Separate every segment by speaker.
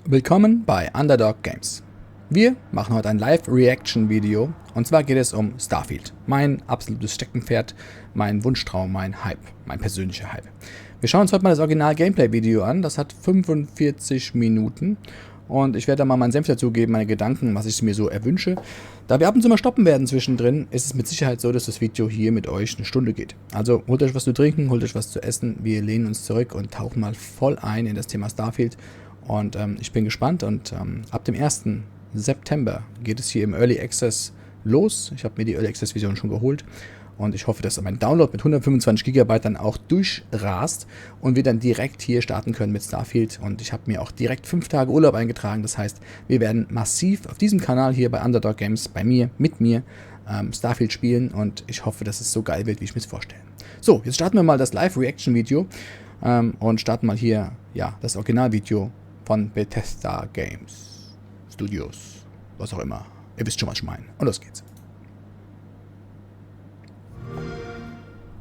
Speaker 1: Willkommen bei Underdog Games. Wir machen heute ein Live-Reaction-Video und zwar geht es um Starfield. Mein absolutes Steckenpferd, mein Wunschtraum, mein Hype, mein persönlicher Hype. Wir schauen uns heute mal das Original-Gameplay-Video an, das hat 45 Minuten und ich werde da mal meinen Senf dazugeben, meine Gedanken, was ich mir so erwünsche. Da wir ab und zu mal stoppen werden zwischendrin, ist es mit Sicherheit so, dass das Video hier mit euch eine Stunde geht. Also holt euch was zu trinken, holt euch was zu essen, wir lehnen uns zurück und tauchen mal voll ein in das Thema Starfield. Und ich bin gespannt und ab dem 1. September geht es hier im Early Access los. Ich habe mir die Early Access Version schon geholt und ich hoffe, dass mein Download mit 125 GB dann auch durchrast und wir dann direkt hier starten können mit Starfield. Und ich habe mir auch direkt 5 Tage Urlaub eingetragen. Das heißt, wir werden massiv auf diesem Kanal hier bei Underdog Games, bei mir, mit mir, Starfield spielen und ich hoffe, dass es so geil wird, wie ich mir es vorstelle. So, jetzt starten wir mal das Live-Reaction-Video und starten mal hier, ja, das Originalvideo von Bethesda Games Studios, was auch immer. Ihr wisst schon, was ich meine. Und los geht's.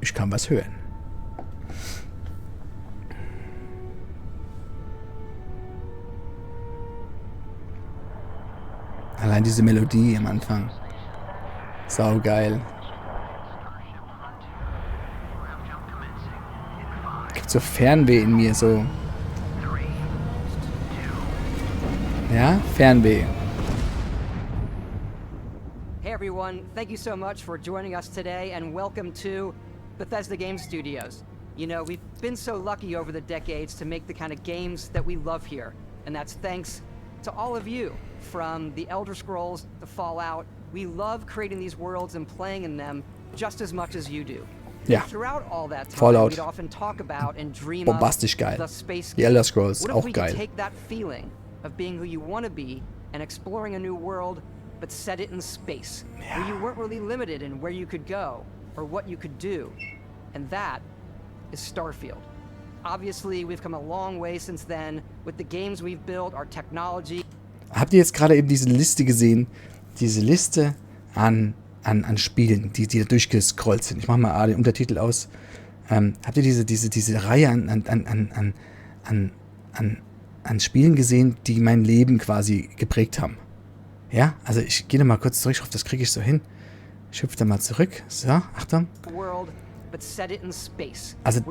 Speaker 1: Ich kann was hören. Allein diese Melodie am Anfang. Saugeil. Gibt so Fernweh in mir, so. Ja, Fernweh.
Speaker 2: Hey everyone, thank you so much for joining us today and welcome to Bethesda Game Studios. You know, we've been so lucky over the decades to make the kind of games that we love here. And that's thanks to all of you, from the Elder Scrolls to Fallout. We love creating these worlds and playing in them just as much as you do.
Speaker 1: Ja,
Speaker 2: Throughout all that time,
Speaker 1: Fallout,
Speaker 2: we'd often talk about and dream
Speaker 1: bombastisch
Speaker 2: of
Speaker 1: geil.
Speaker 2: the space
Speaker 1: Die Elder Scrolls,
Speaker 2: What if
Speaker 1: auch
Speaker 2: we
Speaker 1: geil.
Speaker 2: could take that feeling of being who you want to be and exploring a new world, but set it in space, where you weren't really limited in where you could go or what you could do. And that is Starfield. Obviously, we've come a long way since then with the games we've built, our technology. Habt
Speaker 1: ihr jetzt gerade eben diese Liste gesehen? Diese Liste an Spielen, die da durchgescrollt sind. Ich mache mal den Untertitel aus. Habt ihr diese Reihe an Spielen gesehen, die mein Leben quasi geprägt haben? Ja, also ich gehe da mal kurz zurück, ich hoffe, das kriege ich so hin. Ich hüpfe da mal zurück. So, Achtung. Also,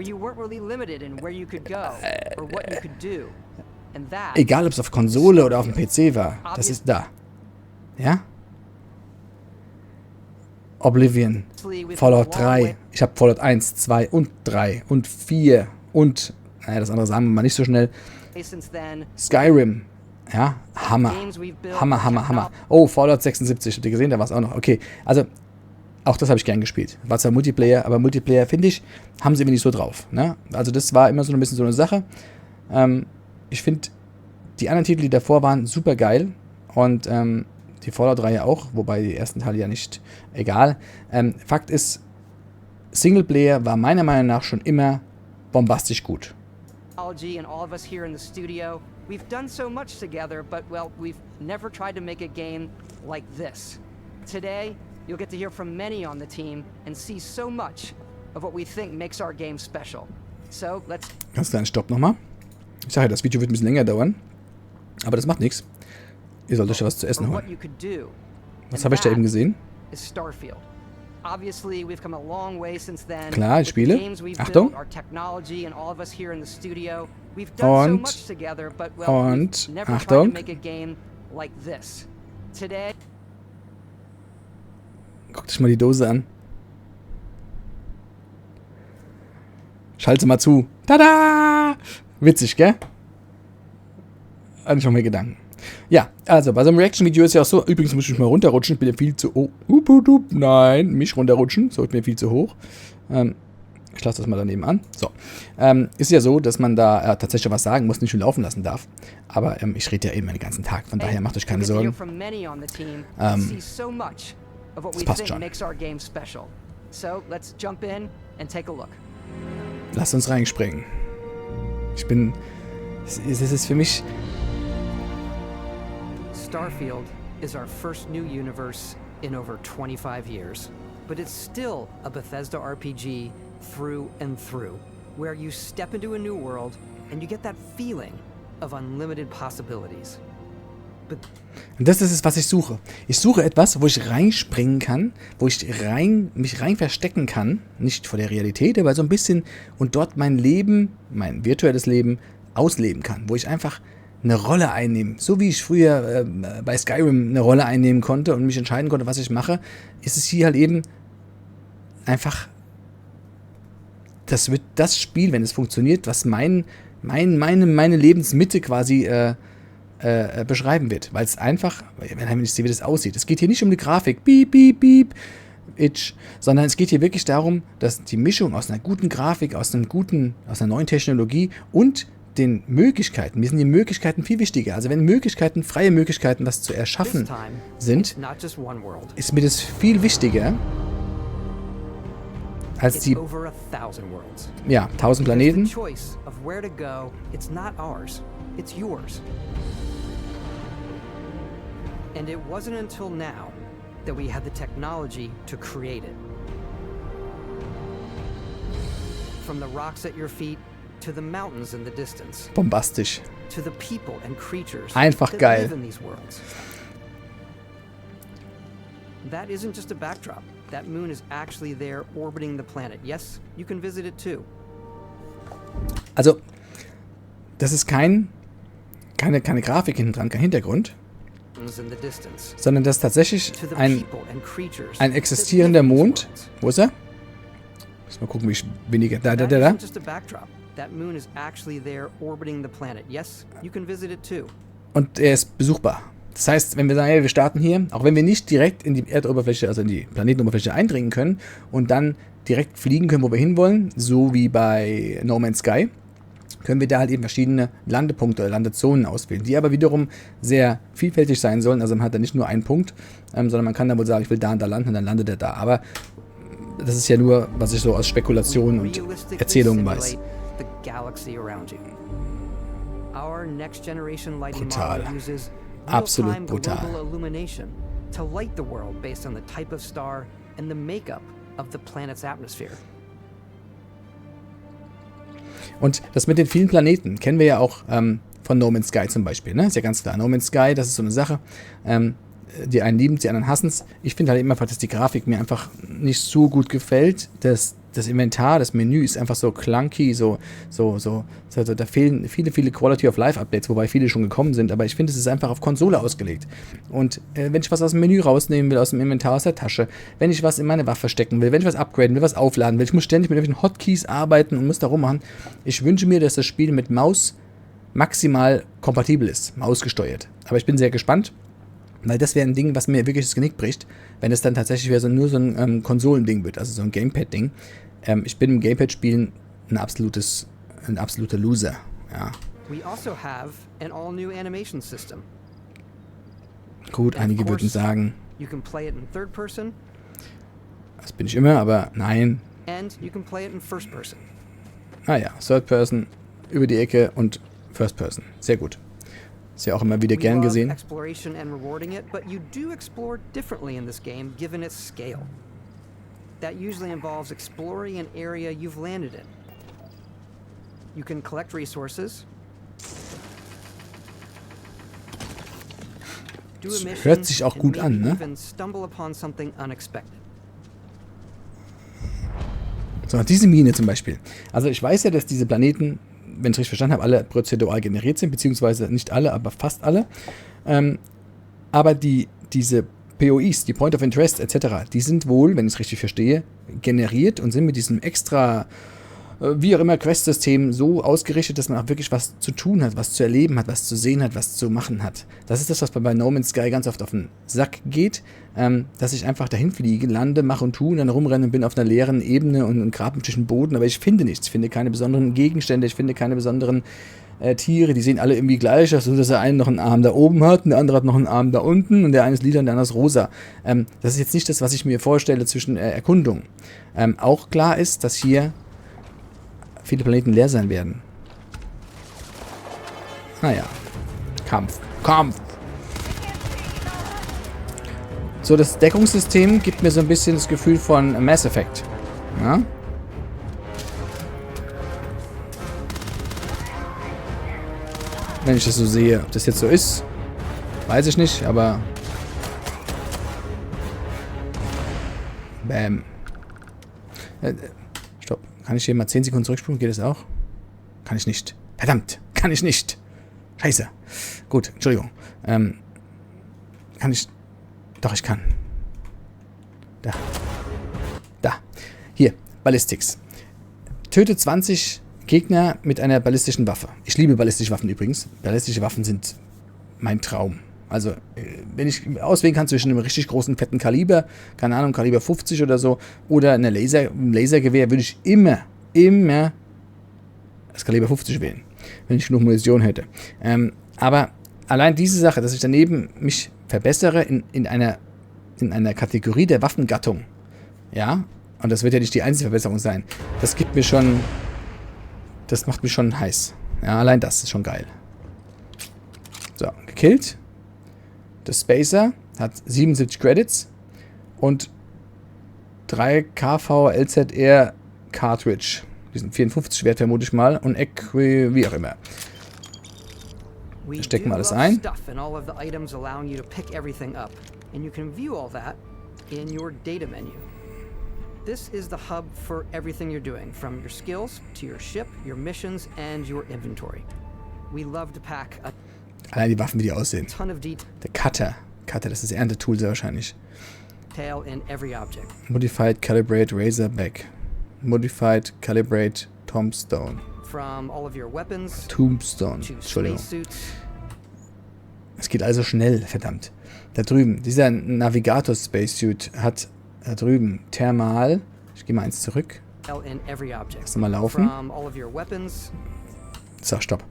Speaker 1: egal, ob es auf Konsole oder auf dem PC war, das ist da. Ja? Oblivion, Fallout 3, ich habe Fallout 1, 2 und 3 und 4 und, naja, das andere sagen wir mal nicht so schnell. Skyrim, ja, Hammer. Oh, Fallout 76, habt ihr gesehen, da war es auch noch. Okay, also, auch das habe ich gern gespielt. War zwar Multiplayer, aber Multiplayer, finde ich, haben sie irgendwie nicht so drauf. Ne? Also das war immer so ein bisschen so eine Sache. Ich finde, die anderen Titel, die davor waren, super geil. Und die Fallout-Reihe auch, wobei die ersten Teile ja nicht, egal. Fakt ist, Singleplayer war meiner Meinung nach schon immer bombastisch gut.
Speaker 2: And all of us here in the studio, we've done so much together, but well, we've never tried to make a game like this. Today, you'll get to hear from many on the team and see so much of what we think makes our game special. So, let's...
Speaker 1: Ganz kleinen Stopp nochmal. Ich sage ja, das Video wird ein bisschen länger dauern, aber das macht nichts. Ihr sollt euch ja was zu essen holen. Was habe ich da eben gesehen? Klar, ich spiele. Achtung. Und Achtung. Guckt euch mal die Dose an. Schalte mal zu. Tada! Witzig, gell? Hatte ich noch mehr Gedanken. Ja, also bei so einem Reaction-Video ist ja auch so, übrigens muss ich mal runterrutschen, ich bin ja viel zu hoch. Nein, mich runterrutschen, so, ich bin ja viel zu hoch. Ich lasse das mal daneben an. So, ist ja so, dass man da tatsächlich was sagen muss, nicht nur laufen lassen darf. Aber ich rede ja eben den ganzen Tag, von daher macht euch keine Sorgen. Das passt schon. Lasst uns reinspringen. Es ist für mich...
Speaker 2: Starfield is our first new universe in over 25 years, but it's still a Bethesda RPG through and through, where you step into a new world and you get that feeling of unlimited possibilities.
Speaker 1: Und das ist es, was ich suche. Ich suche etwas, wo ich reinspringen kann, wo ich mich rein verstecken kann, nicht vor der Realität, aber so ein bisschen und dort mein Leben, mein virtuelles Leben ausleben kann, wo ich einfach eine Rolle einnehme. So wie ich früher bei Skyrim eine Rolle einnehmen konnte und mich entscheiden konnte, was ich mache, ist es hier halt eben einfach, das wird das Spiel, wenn es funktioniert, was meine Lebensmitte quasi beschreiben wird, weil es einfach, wenn ich sehe, wie das aussieht. Es geht hier nicht um die Grafik, piep, piep, piep, itch, sondern es geht hier wirklich darum, dass die Mischung aus einer guten Grafik, aus einer neuen Technologie und den Möglichkeiten, mir sind die Möglichkeiten viel wichtiger. Also wenn Möglichkeiten, freie Möglichkeiten, was zu erschaffen sind, ist mir das viel wichtiger als die 1000 Planeten.
Speaker 2: And it wasn't until now that we had the technology to create it. From the rocks at your feet to the mountains in the distance.
Speaker 1: Bombastisch.
Speaker 2: To the people and creatures
Speaker 1: Einfach
Speaker 2: that
Speaker 1: geil.
Speaker 2: live in these worlds. That isn't just a backdrop. That moon is actually there orbiting the planet. Yes, you can visit it too.
Speaker 1: Also, das ist keine Grafik hinten dran, kein Hintergrund, sondern das ist tatsächlich ein existierender Mond. Wo ist er? Muss mal gucken, wie ich weniger. Da. Und er ist besuchbar. Das heißt, wenn wir sagen, hey, wir starten hier, auch wenn wir nicht direkt in die Erdoberfläche, also in die Planetenoberfläche eindringen können und dann direkt fliegen können, wo wir hinwollen, so wie bei No Man's Sky, können wir da halt eben verschiedene Landepunkte oder Landezonen auswählen, die aber wiederum sehr vielfältig sein sollen. Also man hat da nicht nur einen Punkt, sondern man kann da wohl sagen, ich will da und da landen und dann landet er da. Aber das ist ja nur, was ich so aus Spekulationen und Erzählungen weiß. Brutal. Absolut brutal. Und das mit den vielen Planeten kennen wir ja auch von No Man's Sky zum Beispiel. Ne? Ist ja ganz klar. No Man's Sky, das ist so eine Sache. Die einen lieben es, die anderen hassen es. Ich finde halt immer einfach, dass die Grafik mir einfach nicht so gut gefällt. Das Inventar, das Menü ist einfach so clunky, da fehlen viele Quality of Life Updates, wobei viele schon gekommen sind, aber ich finde, es ist einfach auf Konsole ausgelegt. Und wenn ich was aus dem Menü rausnehmen will, aus dem Inventar, aus der Tasche, wenn ich was in meine Waffe stecken will, wenn ich was upgraden will, was aufladen will, ich muss ständig mit irgendwelchen Hotkeys arbeiten und muss da rummachen. Ich wünsche mir, dass das Spiel mit Maus maximal kompatibel ist, mausgesteuert. Aber ich bin sehr gespannt, weil das wäre ein Ding, was mir wirklich das Genick bricht, wenn es dann tatsächlich nur so ein Konsolending wird, also so ein Gamepad-Ding. Ich bin im Gamepad-Spielen ein absoluter Loser. Ja.
Speaker 2: We also have an all-new animation system.
Speaker 1: Gut, einige würden sagen,
Speaker 2: you can play it in third person.
Speaker 1: Das bin ich immer, aber nein.
Speaker 2: And you can play it in first person.
Speaker 1: Ja, Third Person, über die Ecke und First Person. Sehr gut. Ist ja auch immer wieder gern gesehen.
Speaker 2: Exploration and rewarding it, but you do explore differently in this game given its scale. That usually involves exploring an area you've landed in. You can collect resources.
Speaker 1: Hört sich auch gut an, ne? So, diese Mine zum Beispiel. Also ich weiß ja, dass diese Planeten, wenn ich richtig verstanden habe, alle prozedural generiert sind, beziehungsweise nicht alle, aber fast alle. Aber diese POIs, die Point of Interest etc., die sind wohl, wenn ich es richtig verstehe, generiert und sind mit diesem extra, wie auch immer, Quest-System so ausgerichtet, dass man auch wirklich was zu tun hat, was zu erleben hat, was zu sehen hat, was zu machen hat. Das ist das, was bei No Man's Sky ganz oft auf den Sack geht, dass ich einfach dahin fliege, lande, mache und tue und dann rumrenne und bin auf einer leeren Ebene und grabe mich durch den Boden, aber ich finde nichts. Ich finde keine besonderen Gegenstände, ich finde keine besonderen Tiere, die sehen alle irgendwie gleich aus, so dass der eine noch einen Arm da oben hat und der andere hat noch einen Arm da unten und der eine ist lila und der andere ist rosa. Das ist jetzt nicht das, was ich mir vorstelle zwischen Erkundung. Auch klar ist, dass hier viele Planeten leer sein werden. Naja. Kampf. So, das Deckungssystem gibt mir so ein bisschen das Gefühl von Mass Effect. Ja? wenn ich das so sehe. Ob das jetzt so ist, weiß ich nicht, aber... Bam. Stopp. Kann ich hier mal 10 Sekunden zurückspulen? Geht das auch? Kann ich nicht. Verdammt. Kann ich nicht. Scheiße. Gut, Entschuldigung. Kann ich... Doch, ich kann. Da. Da. Hier. Ballistics. Töte 20 Gegner mit einer ballistischen Waffe. Ich liebe ballistische Waffen übrigens. Ballistische Waffen sind mein Traum. Also, wenn ich auswählen kann zwischen einem richtig großen, fetten Kaliber, keine Ahnung, Kaliber 50 oder so, oder einem Lasergewehr, würde ich immer das Kaliber 50 wählen, wenn ich genug Munition hätte. Aber allein diese Sache, dass ich daneben mich verbessere in einer Kategorie der Waffengattung, ja, und das wird ja nicht die einzige Verbesserung sein, das gibt mir schon, das macht mich schon heiß. Ja, allein das ist schon geil. So, gekillt. Der Spacer hat 77 Credits und 3 KV-LZR Cartridge. Die sind 54 wert, vermute ich mal. Und wie auch immer. Wir stecken mal alles ein.
Speaker 2: This is the hub for everything you're doing, from your skills to your ship, your missions, and your inventory. We love to pack a
Speaker 1: allein die Waffen, wie die aussehen.
Speaker 2: ton of detail
Speaker 1: Der Cutter. Das ist das Erntetool sehr wahrscheinlich.
Speaker 2: in every object.
Speaker 1: Modified Calibrate Razorback. Modified Calibrate Tombstone.
Speaker 2: From all of your weapons
Speaker 1: Tombstone.
Speaker 2: to
Speaker 1: Entschuldigung.
Speaker 2: spacesuits.
Speaker 1: Es geht also schnell, verdammt. Da drüben, dieser Navigator-Spacesuit hat da drüben Thermal. Ich gehe mal eins zurück.
Speaker 2: In every object.
Speaker 1: Lass mal laufen.
Speaker 2: From all of your weapons.
Speaker 1: So, stopp.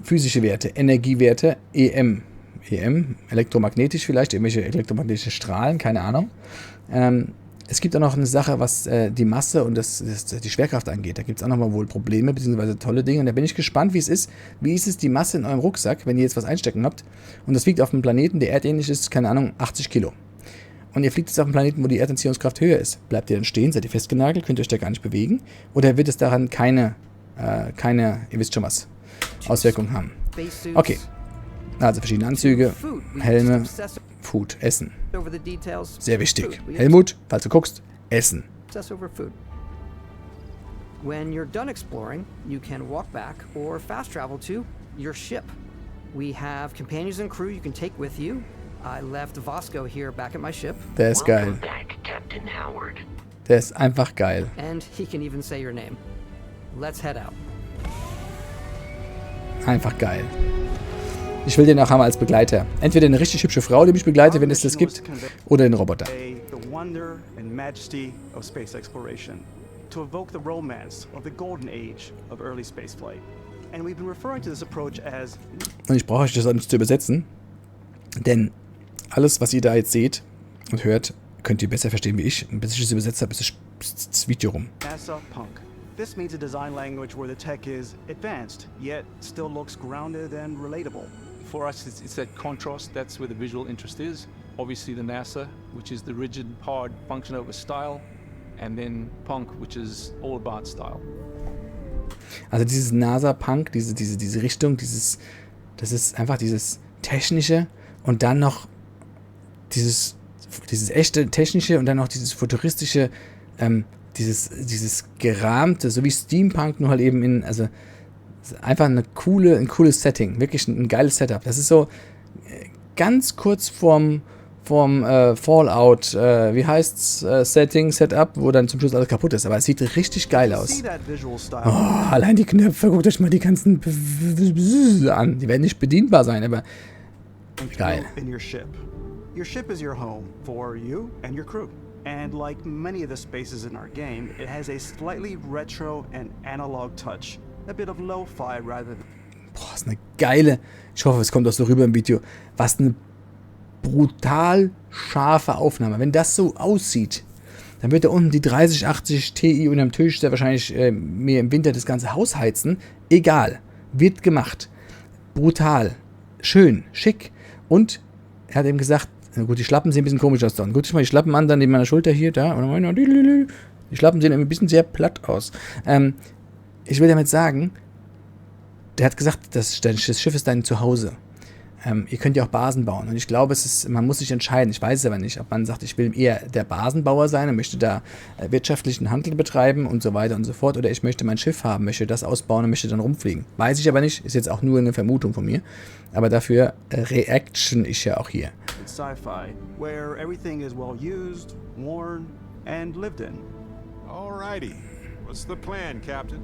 Speaker 1: Physische Werte, Energiewerte, EM, elektromagnetisch vielleicht, irgendwelche elektromagnetische Strahlen, keine Ahnung. Es gibt auch noch eine Sache, was die Masse und die Schwerkraft angeht. Da gibt es auch nochmal wohl Probleme, beziehungsweise tolle Dinge. Und da bin ich gespannt, wie es ist. Wie ist es die Masse in eurem Rucksack, wenn ihr jetzt was einstecken habt? Und das liegt auf einem Planeten, der erdähnlich ist, keine Ahnung, 80 Kilo. Und ihr fliegt jetzt auf einem Planeten, wo die Erdanziehungskraft höher ist. Bleibt ihr dann stehen? Seid ihr festgenagelt? Könnt ihr euch da gar nicht bewegen? Oder wird es daran keine, ihr wisst schon was, Auswirkungen haben? Okay. Also verschiedene Anzüge, Helme, Food, Essen. Sehr wichtig. Helmut, falls du guckst, Essen.
Speaker 2: When you're done exploring, you can walk back or fast travel to your ship. We have companions and crew you can take with you. I left Vasco here back at my ship.
Speaker 1: Der ist geil.
Speaker 3: Back, Captain Howard.
Speaker 1: Der ist einfach geil.
Speaker 2: And he can even say your name. Let's head out.
Speaker 1: Einfach geil. Ich will den auch haben als Begleiter. Entweder eine richtig hübsche Frau, die mich begleitet, wenn es das gibt, oder den Roboter.
Speaker 4: The wonder and majesty of space exploration, to evoke the romance of the golden age of early spaceflight. And we've been referring to this approach as...
Speaker 1: Und ich brauche euch das auch nicht zu übersetzen, denn alles, was ihr da jetzt seht und hört, könnt ihr besser verstehen wie ich. Und bis ich es übersetzt habe, ist das Video rum.
Speaker 4: NASA Punk. This means a design language where the tech is advanced, yet still looks grounded and relatable.
Speaker 5: For us, it's that contrast. That's where the visual interest is. Obviously, the NASA, which is the rigid, hard function over style, and then Punk, which is all about style.
Speaker 1: Also dieses NASA-Punk, diese Richtung, das ist einfach dieses Technische und dann noch dieses echte Technische und dann noch dieses Futuristische, dieses Gerahmte, so wie Steampunk, nur halt eben einfach ein cooles Setting, wirklich ein geiles Setup. Das ist so ganz kurz vorm Fallout, wie heißt's, Setup, wo dann zum Schluss alles kaputt ist, aber es sieht richtig geil aus. Oh, allein die Knöpfe, guckt euch mal die ganzen an, die werden nicht bedienbar sein, aber geil.
Speaker 4: Your ship is your home for you and your crew. And like many of the spaces in our game, it has a slightly retro and analog touch. A bit of lo-fi rather than...
Speaker 1: Boah, ist eine geile... Ich hoffe, es kommt auch so rüber im Video. Was eine brutal scharfe Aufnahme. Wenn das so aussieht, dann wird da unten die 3080 Ti unterm Tisch sehr wahrscheinlich mir im Winter das ganze Haus heizen. Egal. Wird gemacht. Brutal. Schön. Schick. Und er hat eben gesagt, na gut, die Schlappen sehen ein bisschen komisch aus da. Und guck ich mal die Schlappen an, dann neben meiner Schulter hier, da. Die Schlappen sehen ein bisschen sehr platt aus. Ich will damit sagen, der hat gesagt, das Schiff ist dein Zuhause. Ihr könnt ja auch Basen bauen. Und ich glaube, man muss sich entscheiden. Ich weiß es aber nicht, ob man sagt, ich will eher der Basenbauer sein und möchte da wirtschaftlichen Handel betreiben und so weiter und so fort. Oder ich möchte mein Schiff haben, möchte das ausbauen und möchte dann rumfliegen. Weiß ich aber nicht. Ist jetzt auch nur eine Vermutung von mir. Aber dafür reaction ich ja auch hier.
Speaker 4: It's sci-fi, where everything is well used, worn, and lived in.
Speaker 6: Alrighty. What's the plan, Captain?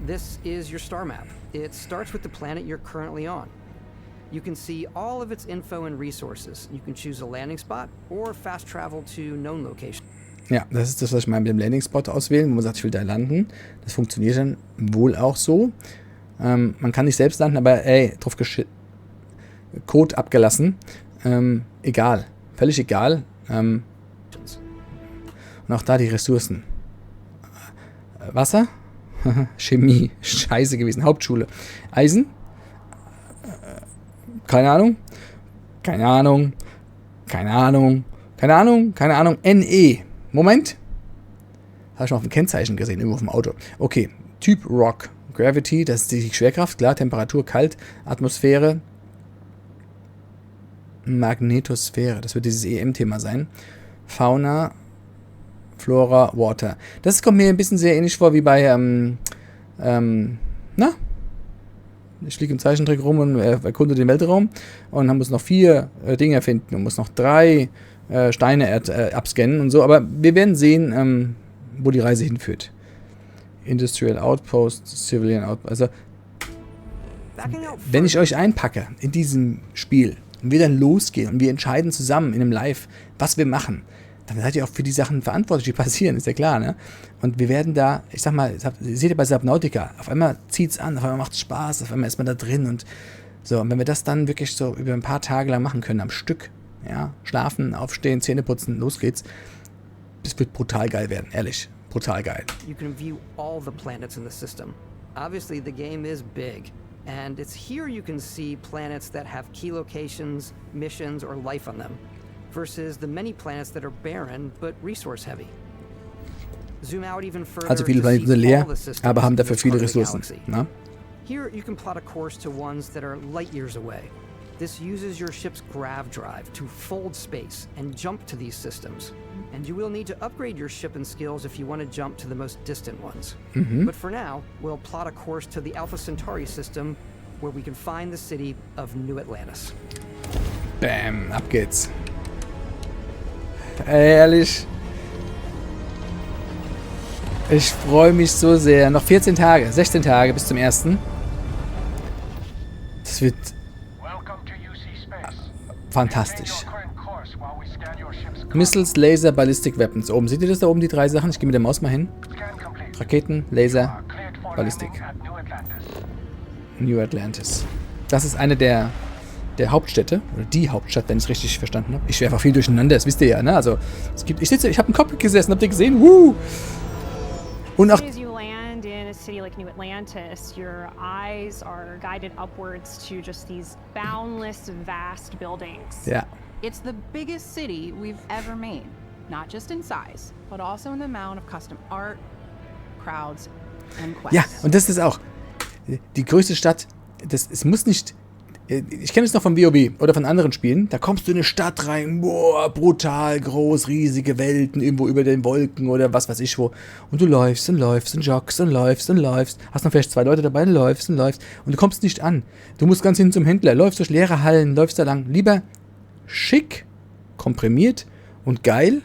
Speaker 2: This is your star map. It starts with the planet you're currently on. You can see all of its info and resources. You can choose a landing spot or fast travel to known locations.
Speaker 1: Ja, das ist das, was ich meine mit dem Landing-Spot auswählen, wo man sagt, ich will da landen. Das funktioniert dann wohl auch so. Man kann nicht selbst landen, aber drauf Code abgelassen. Egal. Völlig egal. Und auch da die Ressourcen. Wasser? Chemie. Scheiße gewesen. Hauptschule. Eisen? Keine Ahnung. Keine Ahnung. Keine Ahnung. Keine Ahnung. Keine Ahnung. NE. Moment. Habe ich mal auf dem Kennzeichen gesehen, irgendwo auf dem Auto. Okay. Typ Rock. Gravity, das ist die Schwerkraft, klar. Temperatur, kalt. Atmosphäre. Magnetosphäre. Das wird dieses EM-Thema sein. Fauna. Flora, Water. Das kommt mir ein bisschen sehr ähnlich vor wie bei, ich fliege im Zeichentrick rum und erkunde den Weltraum und dann muss noch 4 Dinge finden und muss noch 3 Steine abscannen und so, aber wir werden sehen, wo die Reise hinführt. Industrial Outpost, Civilian Outpost, also wenn ich euch einpacke in diesem Spiel und wir dann losgehen und wir entscheiden zusammen in einem Live, was wir machen, dann seid ihr auch für die Sachen verantwortlich, die passieren, ist ja klar, ne? Und wir werden da, ich sag mal, seht ihr bei Subnautica, auf einmal zieht's an, auf einmal macht's Spaß, auf einmal ist man da drin und so. Und wenn wir das dann wirklich so über ein paar Tage lang machen können, am Stück, ja, schlafen, aufstehen, Zähne putzen, los geht's, das wird brutal geil werden, ehrlich, brutal geil.
Speaker 2: You can view all the planets in the system. Obviously, the game is big, and it's here you can see planets that have key locations, missions, or life on them. Versus the many planets that are barren but resource heavy. Zoom out even further.
Speaker 1: Also viele Planeten sind leer, aber haben dafür viele Ressourcen. Na?
Speaker 2: Here you can plot a course to ones that are light years away. This uses your ship's grav drive to fold space and jump to these systems. And you will need to upgrade your ship and skills if you want to jump to the most distant ones. But for now, we'll plot a course to the Alpha Centauri system where we can find the city of New Atlantis.
Speaker 1: Bam, ab geht's. Ehrlich. Ich freue mich so sehr. Noch 14 Tage, 16 Tage bis zum 1. Das wird fantastisch. Missiles, Laser, Ballistic Weapons. Oben, seht ihr das da oben, die 3 Sachen? Ich gehe mit der Maus mal hin. Raketen, Laser, Ballistik. New Atlantis. Das ist eine der Hauptstädte, oder die Hauptstadt, wenn ich es richtig verstanden habe. Ich werfe auch viel durcheinander, das wisst ihr ja, ne? Also, ich habe im Cockpit gesessen, habt ihr gesehen? Woo! Und auch...
Speaker 7: As you land in a city like New Atlantis, your eyes are guided upwards to just these boundless, vast buildings.
Speaker 1: Ja.
Speaker 8: It's the biggest city we've ever made, not just in size, but also in the amount of custom art, crowds, and quests.
Speaker 1: Ja, und das ist auch die größte Stadt. Es muss nicht... Ich kenne es noch von WoW oder von anderen Spielen. Da kommst du in eine Stadt rein, boah, brutal groß, riesige Welten, irgendwo über den Wolken oder was weiß ich wo. Und du läufst und läufst und joggst und läufst und läufst. Hast noch vielleicht 2 Leute dabei, läufst und läufst. Und du kommst nicht an. Du musst ganz hin zum Händler, läufst durch leere Hallen, läufst da lang. Lieber schick, komprimiert und geil,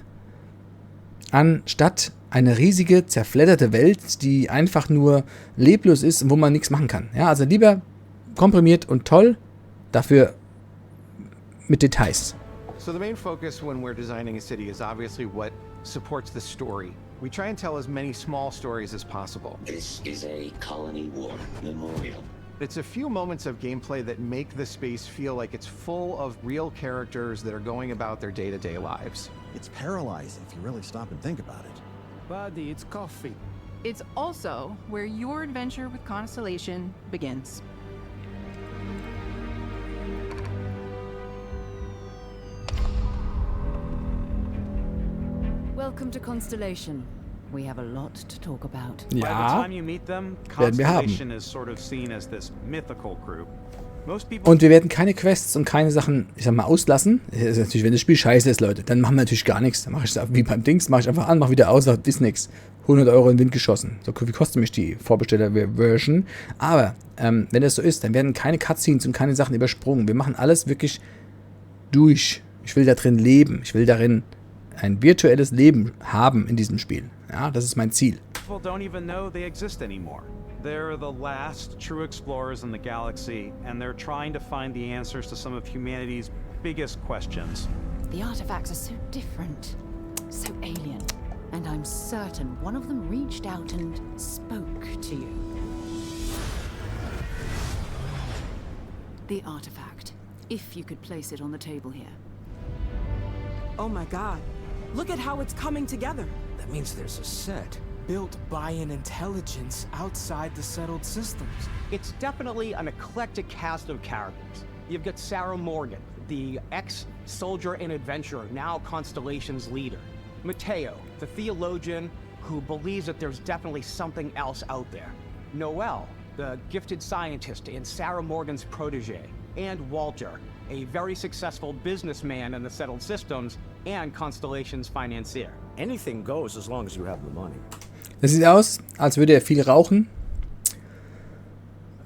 Speaker 1: anstatt eine riesige, zerfledderte Welt, die einfach nur leblos ist und wo man nichts machen kann. Ja, also lieber komprimiert und toll, dafür mit Details.
Speaker 9: So the main focus when we're designing a city is obviously what supports the story. We try and tell as many small stories as possible.
Speaker 3: This is a Colony War memorial.
Speaker 9: It's a few moments of gameplay that make the space feel like it's full of real characters that are going about their day-to-day lives.
Speaker 10: It's paralyzing if you really stop and think about it.
Speaker 4: Buddy, it's coffee.
Speaker 8: It's also where your adventure with Constellation begins.
Speaker 11: Welcome to Constellation. We have a lot to talk about.
Speaker 4: By the
Speaker 1: Ja,
Speaker 4: time you meet them,
Speaker 1: werden wir haben.
Speaker 4: Constellation is sort of seen as this mythical group. Most people
Speaker 1: Und wir werden keine Quests und keine Sachen, ich sag mal, auslassen. Das ist natürlich, wenn das Spiel scheiße ist, Leute, dann machen wir natürlich gar nichts. Dann mache ich das wie beim Dings, mache ich einfach an, mache wieder aus, sag, ist nix. 100 Euro in den Wind geschossen. So wie kostet mich die Vorbesteller-Version. Aber, wenn das so ist, dann werden keine Cutscenes und keine Sachen übersprungen. Wir machen alles wirklich durch. Ich will da drin leben. Ich will darin ein virtuelles Leben haben in diesem Spiel. Ja, das ist mein Ziel.
Speaker 4: don't even know they exist anymore. They're the last true explorers in the galaxy, and they're trying to find the answers to some of humanity's biggest questions.
Speaker 11: The artifacts are so different, so alien. And I'm certain one of them reached out and spoke to you. The artifact, if you could place it on the table here.
Speaker 12: Oh my god. Look at how it's coming together.
Speaker 13: That means there's a set built by an intelligence outside the settled systems.
Speaker 14: It's definitely an eclectic cast of characters. You've got Sarah Morgan, the ex-soldier and adventurer, now Constellation's leader. Mateo, the theologian who believes that there's definitely something else out there. Noel, the gifted scientist and Sarah Morgan's protege. And Walter, a very successful businessman in the settled systems and Constellation's financier.
Speaker 13: Anything goes as long as you have the money.
Speaker 1: Das sieht aus, als würde er viel rauchen,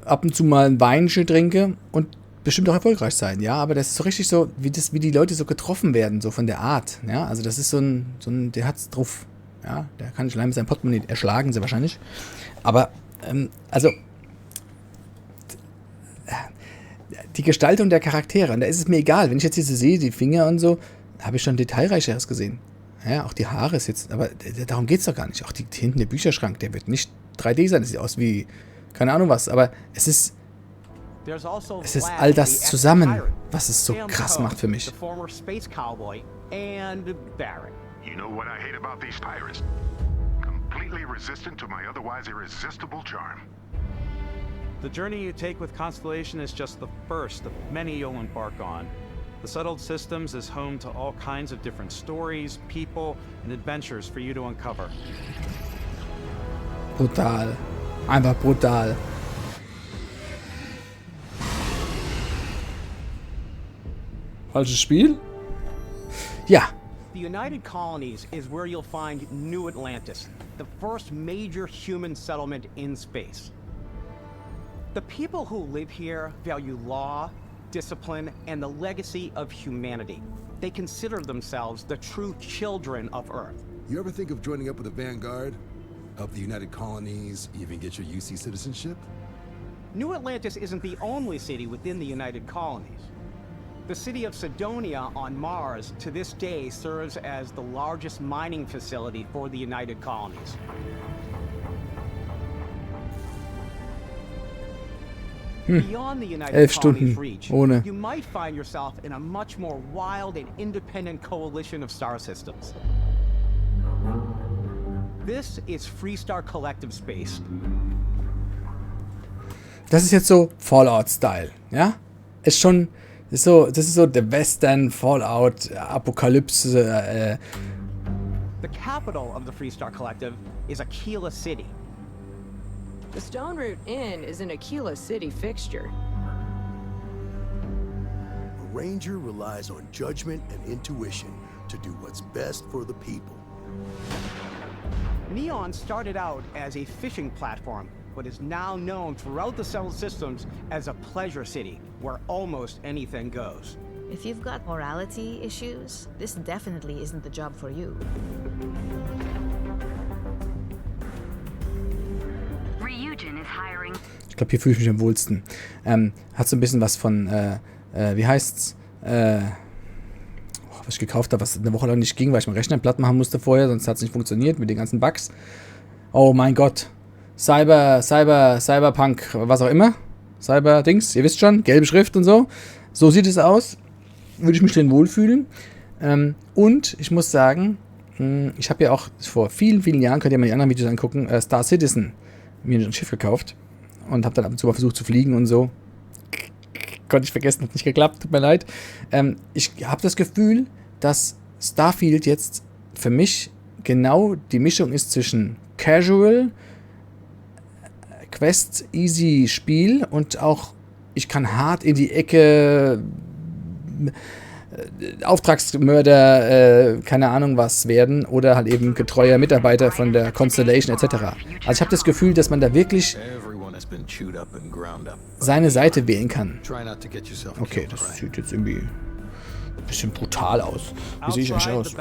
Speaker 1: ab und zu mal ein Weinchen trinke und bestimmt auch erfolgreich sein, ja, aber das ist so richtig so, wie die Leute so getroffen werden, so von der Art, ja, also das ist so ein der hat's drauf, ja, der kann nicht allein mit seinem Portemonnaie erschlagen, sie wahrscheinlich, aber, also, die Gestaltung der Charaktere, und da ist es mir egal, wenn ich jetzt diese sehe, die Finger und so, habe ich schon Detailreicheres gesehen. Ja, auch die Haare ist jetzt, aber darum geht es doch gar nicht. Auch hinten der Bücherschrank, der wird nicht 3D sein, das sieht aus wie, keine Ahnung was, aber es ist all das zusammen, was es so krass macht für mich.
Speaker 3: You know what I hate about these pirates? Completely resistant to my otherwise irresistible charm.
Speaker 4: The journey you take with Constellation is just the first of many you'll embark on. The Settled Systems is home to all kinds of different stories, people, and adventures for you to uncover.
Speaker 1: Brutal. Einfach brutal. Falsches Spiel? Ja.
Speaker 14: The United Colonies is where you'll find New Atlantis, the first major human settlement in space. The people who live here value law, discipline, and the legacy of humanity. They consider themselves the true children of Earth.
Speaker 15: You ever think of joining up with the Vanguard of the United Colonies, even get your UC citizenship?
Speaker 14: New Atlantis isn't the only city within the United Colonies. The city of Cydonia on Mars to this day serves as the largest mining facility for the United Colonies. Beyond the United Colonies' reach, you might find yourself in a much more wild and independent coalition of star systems. This is Freestar Collective Space.
Speaker 1: Das ist jetzt so Fallout-Style, ja? Das ist so der Western Fallout Apokalypse.
Speaker 14: The capital of the Freestar Collective is Aquila City.
Speaker 16: The Stone Root Inn is an Aquila City fixture.
Speaker 17: A ranger relies on judgment and intuition to do what's best for the people.
Speaker 14: Neon started out as a fishing platform, but is now known throughout the settled systems as a pleasure city, where almost anything goes.
Speaker 18: If you've got morality issues, this definitely isn't the job for you.
Speaker 1: Ich glaube, hier fühle ich mich am wohlsten. Hat so ein bisschen was von, wie heißt's? Was ich gekauft habe, was eine Woche lang nicht ging, weil ich meinen Rechner platt machen musste vorher, sonst hat es nicht funktioniert mit den ganzen Bugs. Oh mein Gott. Cyberpunk, was auch immer. Cyber-Dings, ihr wisst schon, gelbe Schrift und so. So sieht es aus. Würde ich mich drin wohlfühlen. Und ich muss sagen, ich habe ja auch vor vielen, vielen Jahren, könnt ihr mal die anderen Videos angucken, Star Citizen, mir ein Schiff gekauft. Und habe dann ab und zu mal versucht zu fliegen und so. Konnte ich vergessen, hat nicht geklappt, tut mir leid. Ich habe das Gefühl, dass Starfield jetzt für mich genau die Mischung ist zwischen Casual, Quest, Easy Spiel und auch ich kann hart in die Ecke Auftragsmörder, keine Ahnung was werden oder halt eben getreuer Mitarbeiter von der Constellation etc. Also ich habe das Gefühl, dass man da wirklich seine Seite wählen kann. Okay, das sieht jetzt irgendwie ein bisschen brutal aus. Wie sehe ich eigentlich aus?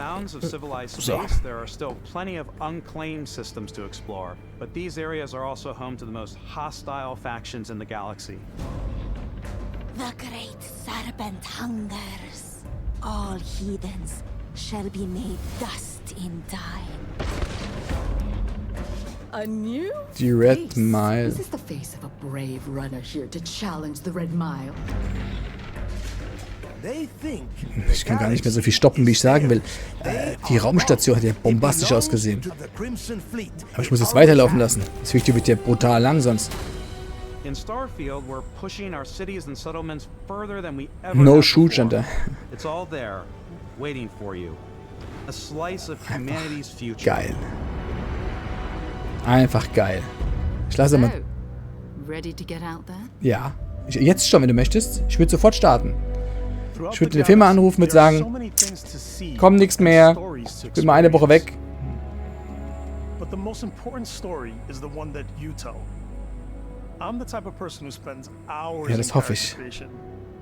Speaker 1: So.
Speaker 4: There are still plenty of unclaimed systems to explore, but these areas are also home to the most hostile factions in the galaxy.
Speaker 11: The great serpent hungers. All heathens shall be made dust in time.
Speaker 19: A new
Speaker 1: Die Red Mile.
Speaker 19: Is this the face of a brave runner here to challenge the Red Mile?
Speaker 1: Ich kann gar nicht mehr so viel stoppen, wie ich sagen will. Die Raumstation hat ja bombastisch ausgesehen. Aber ich muss jetzt weiterlaufen lassen. Das Video wird ja brutal lang sonst.
Speaker 4: In Starfield, we're pushing our cities and settlements further than we ever
Speaker 1: No
Speaker 4: have
Speaker 1: shoot,
Speaker 4: before.
Speaker 1: Gender.
Speaker 4: It's all there, waiting for you. A slice of humanity's future.
Speaker 1: Geil. Einfach geil. Ich lasse mal.
Speaker 11: Ready to get out there?
Speaker 1: Ja. Jetzt schon, wenn du möchtest. Ich würde sofort starten. Ich würde die Firma anrufen mit sagen, komm, nix mehr. Ich bin mal eine Woche weg.
Speaker 20: But the most important story is the one that you tell. I'm the type of person who spends hours
Speaker 1: Ja, das hoffe ich.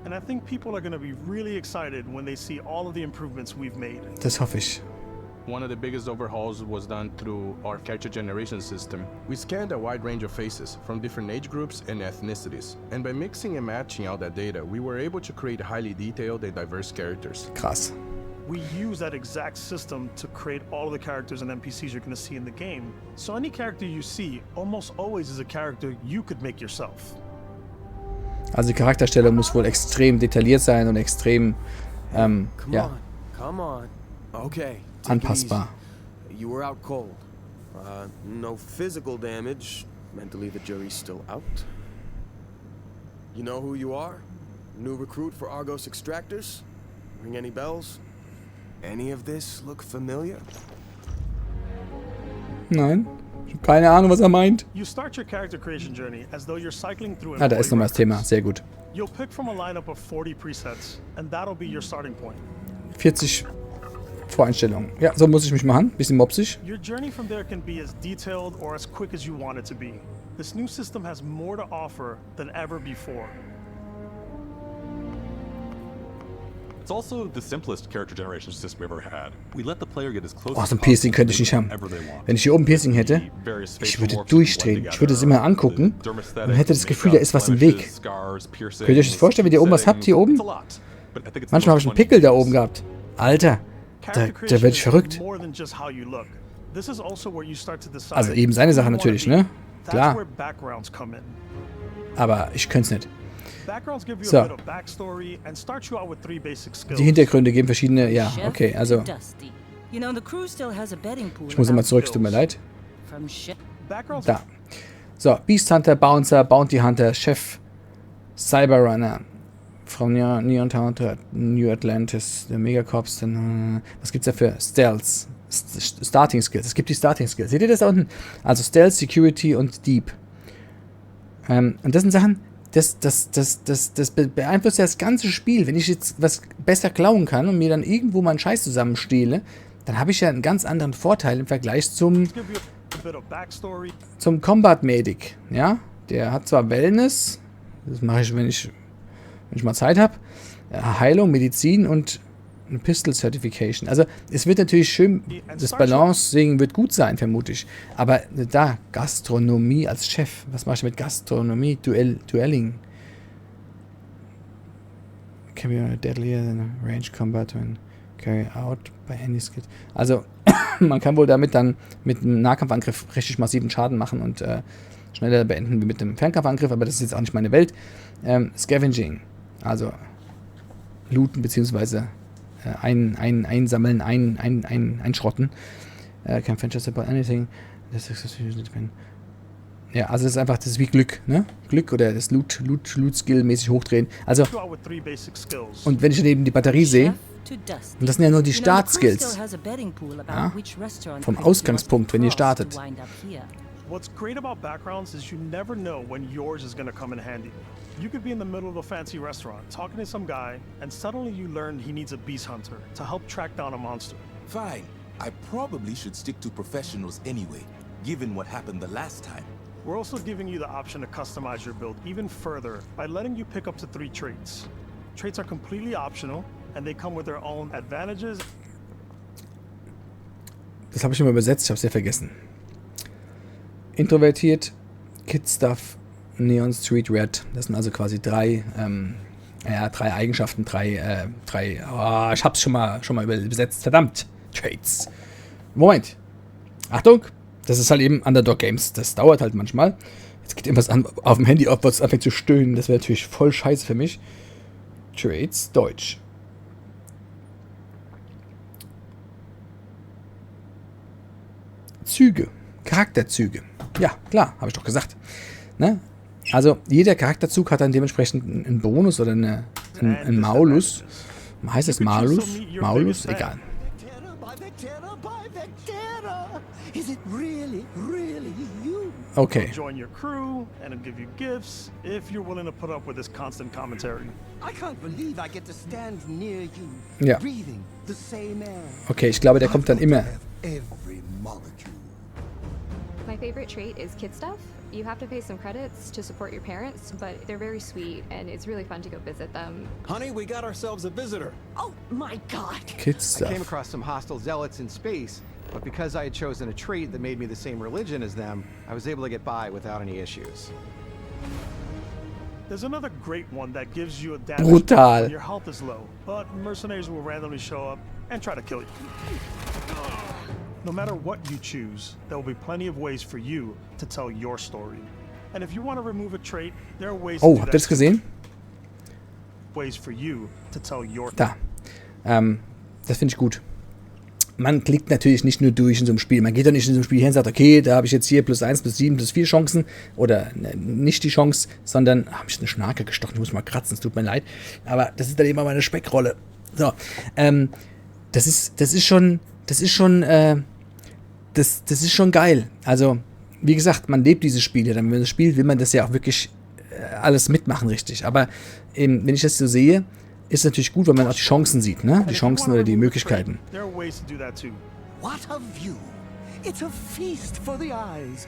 Speaker 20: And I think people are going to be really excited when they see all of the improvements we've made.
Speaker 1: Das hoffe ich.
Speaker 5: One of the biggest overhauls was done through our character generation system.
Speaker 21: We scanned a wide range of faces from different age groups and ethnicities, and by mixing and matching all that data, we were able to create highly detailed and diverse characters.
Speaker 1: Krass.
Speaker 20: We use that exact system to create all of the characters and NPCs you're going to see in the game. So any character you see almost always is a character you could make yourself.
Speaker 1: Also die Charakterstellung muss wohl extrem detailliert sein und extrem, ja,
Speaker 17: Come on. Okay.
Speaker 1: anpassbar.
Speaker 17: You were out cold. No physical damage. Mentally, the jury's still out. You know who you are? New recruit for Argos Extractors? Ring any bells? Any of this look familiar?
Speaker 1: Nein. Ich habe keine Ahnung, was er meint.
Speaker 20: You start your character creation journey as though you're cycling through
Speaker 1: Ah, da ist nochmal das Thema. Sehr gut.
Speaker 20: You'll pick from a lineup of 40 presets, and that'll be your starting point.
Speaker 1: 40 Voreinstellungen. Ja, so muss ich mich machen. Bisschen mopsig.
Speaker 20: Your journey from there can be as detailed or as quick as you want it to be. This new system has more to offer than ever before.
Speaker 22: It's also the simplest character generation system we've ever had. We let the player get as close
Speaker 1: Oh,
Speaker 22: as
Speaker 1: so ein Piercing könnte ich nicht haben. Wenn ich hier oben ein Piercing hätte, ich würde durchdrehen. Ich würde es immer angucken und hätte das Gefühl, da ist was im Weg. Könnt ihr euch das vorstellen, wenn ihr oben was habt, hier oben? Manchmal habe ich einen Pickel da oben gehabt. Alter, da werde ich verrückt. Also eben seine Sache natürlich, ne? Klar. Aber ich könnte es nicht. So. Die Hintergründe geben verschiedene, ja, okay, also. Ich muss immer zurück, es tut mir leid. Da. So, Beast Hunter, Bouncer, Bounty Hunter, Chef, Cyberrunner, From Neon Hunter, New Atlantis, der Megacorps, dann, was gibt's da für Stealth, Starting Skills, es gibt die Starting Skills, seht ihr das da unten? Also Stealth, Security und Deep. Und das sind Sachen, das beeinflusst ja das ganze Spiel. Wenn ich jetzt was besser klauen kann und mir dann irgendwo meinen Scheiß zusammenstehle, dann habe ich ja einen ganz anderen Vorteil im Vergleich zum Combat Medic. Ja? Der hat zwar Wellness, das mache ich, wenn ich mal Zeit habe, Heilung, Medizin und eine Pistol Certification. Also es wird natürlich schön, das Balancing wird gut sein, vermute ich. Aber da, Gastronomie als Chef. Was mache ich mit Gastronomie? Duelling. Can be deadlier than range combat when carry out by any skill. Also man kann wohl damit dann mit einem Nahkampfangriff richtig massiven Schaden machen und schneller beenden wie mit einem Fernkampfangriff, aber das ist jetzt auch nicht meine Welt. Scavenging. Also looten beziehungsweise einsammeln, einschrotten. Can venture about anything. Ja, also das ist einfach, das ist wie Glück, ne? Glück oder das Loot-Skill mäßig hochdrehen. Also, und wenn ich dann eben die Batterie sehe, Und das sind ja nur die Startskills. Ja? Vom Ausgangspunkt, wenn ihr startet.
Speaker 20: What's great about backgrounds is you never know when yours is going to come in handy. You could be in the middle of a fancy restaurant talking to some guy, and suddenly you learn he needs a beast hunter to help track down a monster.
Speaker 2: Fine. I probably should stick to professionals anyway, given what happened the last time.
Speaker 20: We're also giving you the option to customize your build even further by letting you pick up to 3 traits. Traits are completely optional, and they come with their own advantages.
Speaker 1: Das habe ich immer übersetzt, ich habe es ja vergessen. Introvertiert, Kid Stuff, Neon Street Red. Das sind also quasi 3 Eigenschaften, ich hab's schon mal übersetzt, verdammt, Traits. Moment. Achtung, das ist halt eben Underdog Games, das dauert halt manchmal. Jetzt geht irgendwas an auf dem Handy auf, was anfängt zu stöhnen, das wäre natürlich voll scheiße für mich. Traits, Deutsch. Züge, Charakterzüge. Ja, klar, habe ich doch gesagt. Ne? Also, jeder Charakterzug hat dann dementsprechend einen Bonus oder einen Maulus. Heißt es Malus? Maulus? Egal. Okay.
Speaker 20: Join your crew and it'll give you gifts if you're willing to put up with this constant commentary.
Speaker 6: I can't believe I get to stand near you,
Speaker 1: ja.
Speaker 6: breathing the same air.
Speaker 1: Okay, ich glaube, der kommt dann immer.
Speaker 6: Every molecule.
Speaker 23: My favorite trait is kid stuff. You have to pay some credits to support your parents, but they're very sweet and it's really fun to go visit them.
Speaker 9: Honey, we got ourselves a visitor.
Speaker 11: Oh my god.
Speaker 1: Kid stuff.
Speaker 9: I came across some hostile zealots in space, but because I had chosen a trait that made me the same religion as them, I was able to get by without any issues.
Speaker 20: There's another great one that gives you a damage
Speaker 1: Brutal.
Speaker 20: when your health is low, but mercenaries will randomly show up and try to kill you. No matter what you choose, there will be plenty of ways for you to tell your story. And if you want to remove a trait, there are ways to do
Speaker 1: habt ihr das gesehen?
Speaker 20: Ways for you to tell your
Speaker 1: Da. Das finde ich gut. Man klickt natürlich nicht nur durch in so einem Spiel. Man geht doch nicht in so einem Spiel hin und sagt, okay, da habe ich jetzt hier +1, +7, +4 Chancen. Oder nicht die Chance, sondern habe ich eine Schnarke gestochen. Ich muss mal kratzen, es tut mir leid. Aber das ist dann eben meine Speckrolle. So. Das ist schon geil. Also, wie gesagt, man lebt dieses Spiel ja. Wenn man das spielt, will man das ja auch wirklich alles mitmachen, richtig. Aber wenn ich das so sehe, ist natürlich gut, wenn man auch die Chancen sieht, ne? Die Chancen oder die Möglichkeiten.
Speaker 6: What a view! It's a feast for the eyes.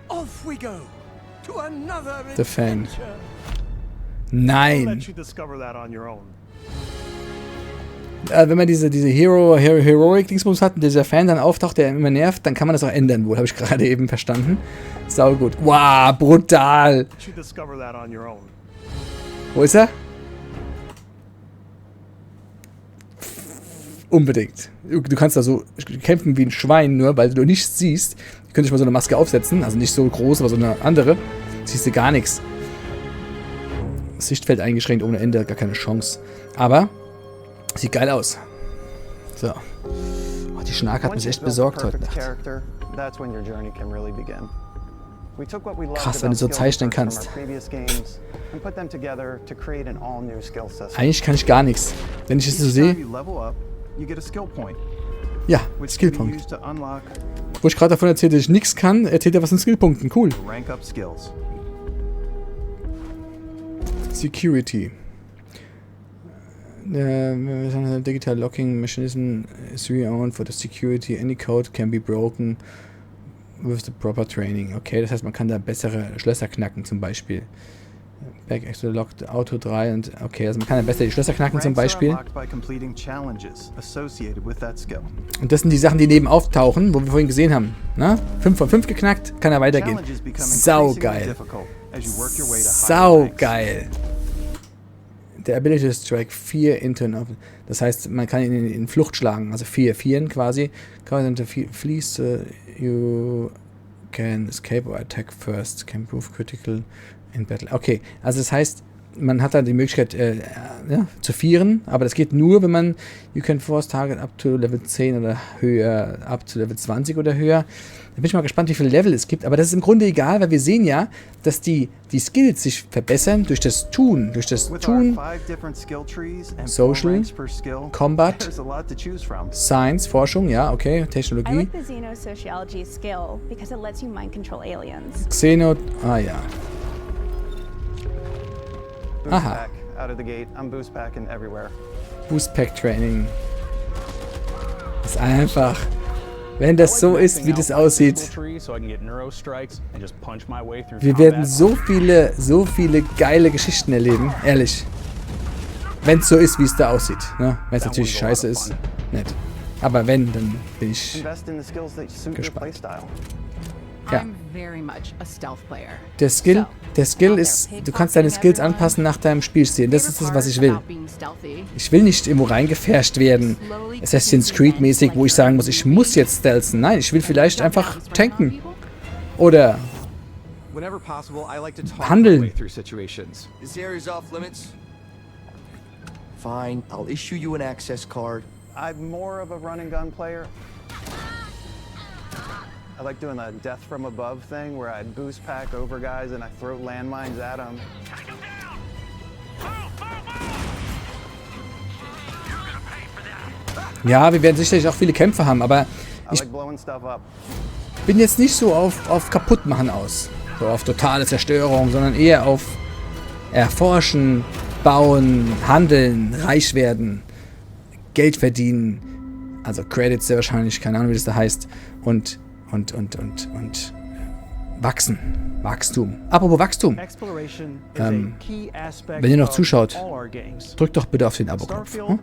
Speaker 6: Off we go to another
Speaker 1: The Fan. Nein. Wenn man diese Heroic-Dingsbums hat und dieser Fan dann auftaucht, der immer nervt, dann kann man das auch ändern wohl, habe ich gerade eben verstanden. Sau gut. Wow, brutal. Wo ist er? Unbedingt. Du kannst da so kämpfen wie ein Schwein, nur weil du nichts siehst. Du könntest mal so eine Maske aufsetzen, also nicht so groß, aber so eine andere. Siehst du gar nichts. Sichtfeld eingeschränkt ohne Ende, gar keine Chance. Aber sieht geil aus. So. Oh, die Schnark hat mich echt besorgt heute Nacht. Krass, wenn du so zeichnen kannst. Eigentlich kann ich gar nichts. Wenn ich es so sehe. Ja, Skillpunkt. Wo ich gerade davon erzählt, dass ich nichts kann, erzählt er was in Skillpunkten. Cool. Security. Digital locking mechanism is re-owned for the security. Any code can be broken with the proper training. Okay, das heißt, man kann da bessere Schlösser knacken zum Beispiel. Back extra locked Auto 3 und okay, also man kann da besser die Schlösser knacken zum Beispiel. Und das sind die Sachen, die neben auftauchen, wo wir vorhin gesehen haben. Na? 5 von 5 geknackt, kann er weitergehen. Saugeil. Saugeil. Der Ability to strike 4 into an open. Das heißt, man kann ihn in Flucht schlagen, also 4 quasi. Flees, you can escape or attack first. Can prove critical in battle. Okay, also das heißt, man hat dann die Möglichkeit, zu vieren, aber das geht nur, wenn man you can force target up to Level 10 oder höher, up to Level 20 oder höher. Da bin ich mal gespannt, wie viele Level es gibt, aber das ist im Grunde egal, weil wir sehen ja, dass die Skills sich verbessern durch das Tun, Social, Combat, Science, Forschung, ja, okay, Technologie.
Speaker 7: I like the Xenosociology skill because it lets you mind control aliens.
Speaker 1: Ja. Aha.
Speaker 4: Out of the gate. I'm boost packing everywhere.
Speaker 1: Boost Pack Training. Ist einfach, wenn das so ist, wie das aussieht. Wir werden so viele geile Geschichten erleben, ehrlich. Wenn es so ist, wie es da aussieht. Ne? Wenn es natürlich scheiße ist, nicht. Aber wenn, dann bin ich gespannt. Ja. Der Skill ist, du kannst deine Skills anpassen nach deinem Spielstil. Das ist das, was ich will. Ich will nicht irgendwo reingefärscht werden, Assassin's Creed mäßig, wo ich sagen muss, ich muss jetzt stealthen. Nein, ich will vielleicht einfach tanken. Oder handeln.
Speaker 8: Fine, I'll issue you an access card.
Speaker 4: I'm more of a run and gun player. I like doing a death from above thing where I boost pack over guys and I throw landmines at them.
Speaker 1: Ja, wir werden sicherlich auch viele Kämpfe haben, aber ich bin jetzt nicht so auf Kaputtmachen aus. So auf totale Zerstörung, sondern eher auf Erforschen, Bauen, Handeln, reich werden, Geld verdienen, also Credits sehr wahrscheinlich, keine Ahnung, wie das da heißt, und wachsen. Wachstum. Apropos Wachstum. Wenn ihr noch zuschaut, drückt doch bitte auf den Abo-Knopf. Hm?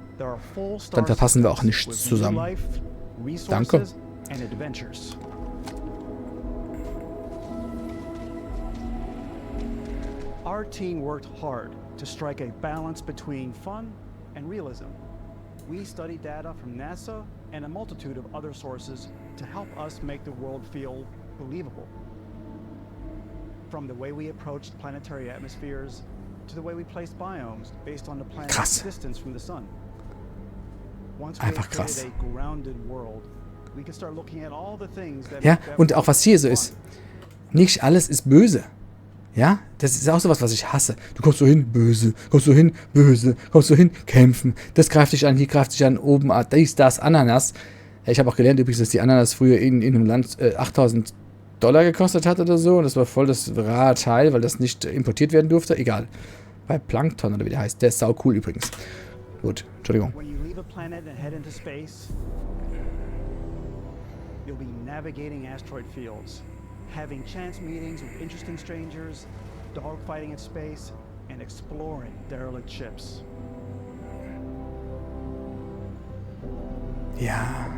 Speaker 1: Dann verpassen wir auch nichts zusammen. Danke.
Speaker 4: Our team worked hard to strike a balance between fun and realism. We studied data from NASA and a multitude of other sources to help us make the world feel believable. From the way we approached planetary atmospheres to the way we placed biomes based on the planet's distance from the sun. Once we created a grounded world, we can start looking at all the things that
Speaker 1: ja, und auch was hier so ist. Nicht alles ist böse. Ja, das ist auch sowas, was ich hasse. Du kommst so hin, böse. Kommst so hin, böse. Kommst so hin, kämpfen. Das greift dich an, hier greift dich an, oben, dies, das, Ananas. Ich habe auch gelernt übrigens, dass die Ananas früher in einem Land $8.000 gekostet hat oder so. Und das war voll das rare Teil, weil das nicht importiert werden durfte. Egal. Bei Plankton oder wie der heißt. Der ist sau cool übrigens. Gut, Entschuldigung.
Speaker 4: When you leave a planet and head into space, you'll be navigating asteroid fields, having chance meetings with interesting strangers, dogfighting in space, and exploring derelict ships.
Speaker 1: Ja.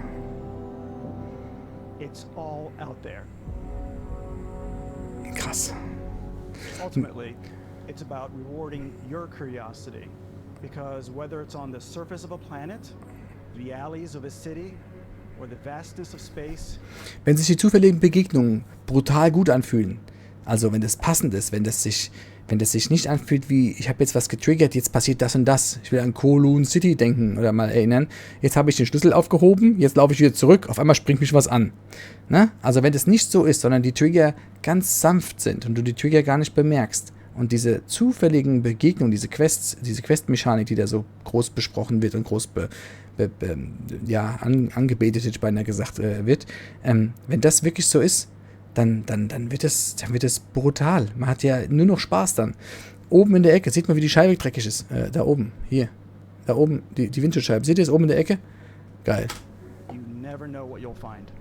Speaker 4: It's all out there.
Speaker 1: Krass.
Speaker 4: Ultimately, it's about rewarding your curiosity, because whether it's on the surface of a planet, the alleys of a city, or the vastness of space,
Speaker 1: wenn sich die zufälligen Begegnungen brutal gut anfühlen, also wenn das passend ist, wenn das sich nicht anfühlt wie, ich habe jetzt was getriggert, jetzt passiert das und das, ich will an Kowloon City denken oder mal erinnern, jetzt habe ich den Schlüssel aufgehoben, jetzt laufe ich wieder zurück, auf einmal springt mich was an. Ne? Also wenn das nicht so ist, sondern die Trigger ganz sanft sind und du die Trigger gar nicht bemerkst und diese zufälligen Begegnungen, diese Quest-Mechanik, die da so groß besprochen wird und groß angebetet wird, beinahe gesagt wird, wenn das wirklich so ist, dann wird es brutal. Man hat ja nur noch Spaß dann. Oben in der Ecke, sieht man, wie die Scheibe dreckig ist. Da oben, hier. Da oben, die Windschutzscheibe. Seht ihr es oben in der Ecke? Geil.
Speaker 4: you never know what you'll find.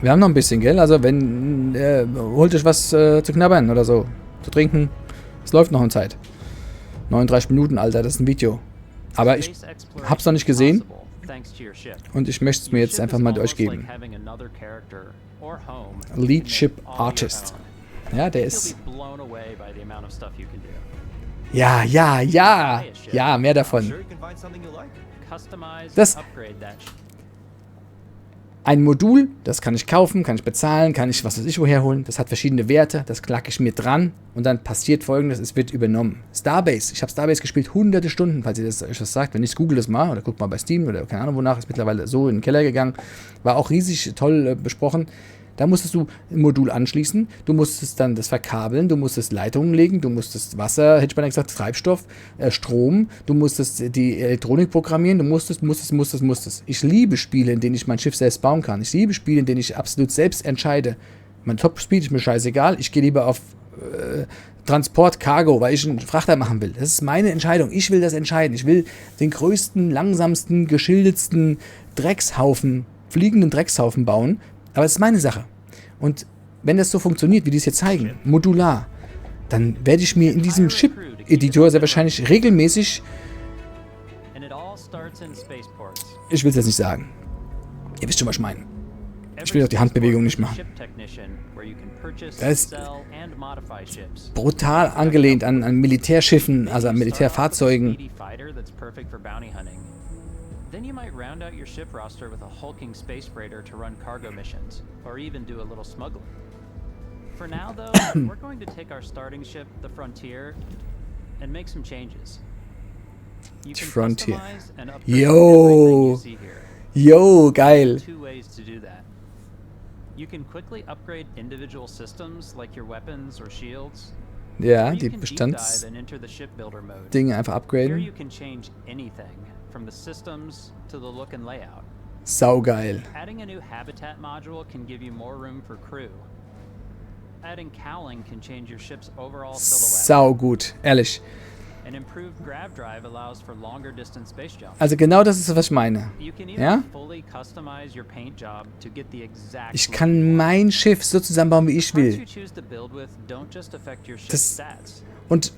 Speaker 1: Wir haben noch ein bisschen, gell? Also wenn, holt euch was zu knabbern oder so. Zu trinken. Es läuft noch in Zeit. 39 Minuten, Alter, das ist ein Video. Aber ich hab's noch nicht gesehen. Und ich möchte es mir jetzt einfach mal mit euch geben. Lead Ship Artist. Ja, der ist... Ja. Ja, mehr davon. Das... Ein Modul, das kann ich kaufen, kann ich bezahlen, kann ich was weiß ich woher holen. Das hat verschiedene Werte, das klacke ich mir dran und dann passiert Folgendes, es wird übernommen. Starbase, ich habe Starbase gespielt, hunderte Stunden, falls ihr das euch was sagt. Wenn nicht, google das mal oder guckt mal bei Steam oder keine Ahnung wonach, ist mittlerweile so in den Keller gegangen. War auch riesig toll besprochen. Da musstest du ein Modul anschließen, du musstest dann das verkabeln, du musstest Leitungen legen, du musstest Wasser, hätte ich mal gesagt, Treibstoff, Strom, du musstest die Elektronik programmieren, du musstest. Ich liebe Spiele, in denen ich mein Schiff selbst bauen kann. Ich liebe Spiele, in denen ich absolut selbst entscheide. Mein Top-Speed ist mir scheißegal, ich gehe lieber auf Transport, Cargo, weil ich einen Frachter machen will. Das ist meine Entscheidung, ich will das entscheiden. Ich will den größten, langsamsten, geschildetsten Dreckshaufen, fliegenden Dreckshaufen bauen. Aber es ist meine Sache. Und wenn das so funktioniert, wie die es jetzt zeigen, modular, dann werde ich mir in diesem Chip-Editor sehr wahrscheinlich regelmäßig... Ich will es jetzt nicht sagen. Ihr wisst schon, was ich meine. Ich will auch die Handbewegung nicht machen. Das ist brutal angelehnt an Militärschiffen, also an Militärfahrzeugen.
Speaker 10: Then you might round out your ship roster with a hulking space freighter to run cargo missions, or even do a little smuggling. For now, though, we're going to take our starting ship, the Frontier, and make some changes. You can customize and upgrade everything you see here.
Speaker 1: Yo, geil.
Speaker 10: Two ways to do that. You can quickly upgrade individual systems like your weapons or shields.
Speaker 1: Ja, die Bestandsdinge einfach upgraden.
Speaker 10: Here you can change anything. From the systems to the look and layout.
Speaker 1: Saugeil.
Speaker 10: Adding a new habitat module can give you more room for crew. Adding cowling can change your ship's overall silhouette.
Speaker 1: Saugut, ehrlich.
Speaker 10: An improved grav drive allows for longer distance space jumps.
Speaker 1: Also genau das ist, was ich meine. Ja? Ich kann mein Schiff so zusammenbauen, wie ich will. Das und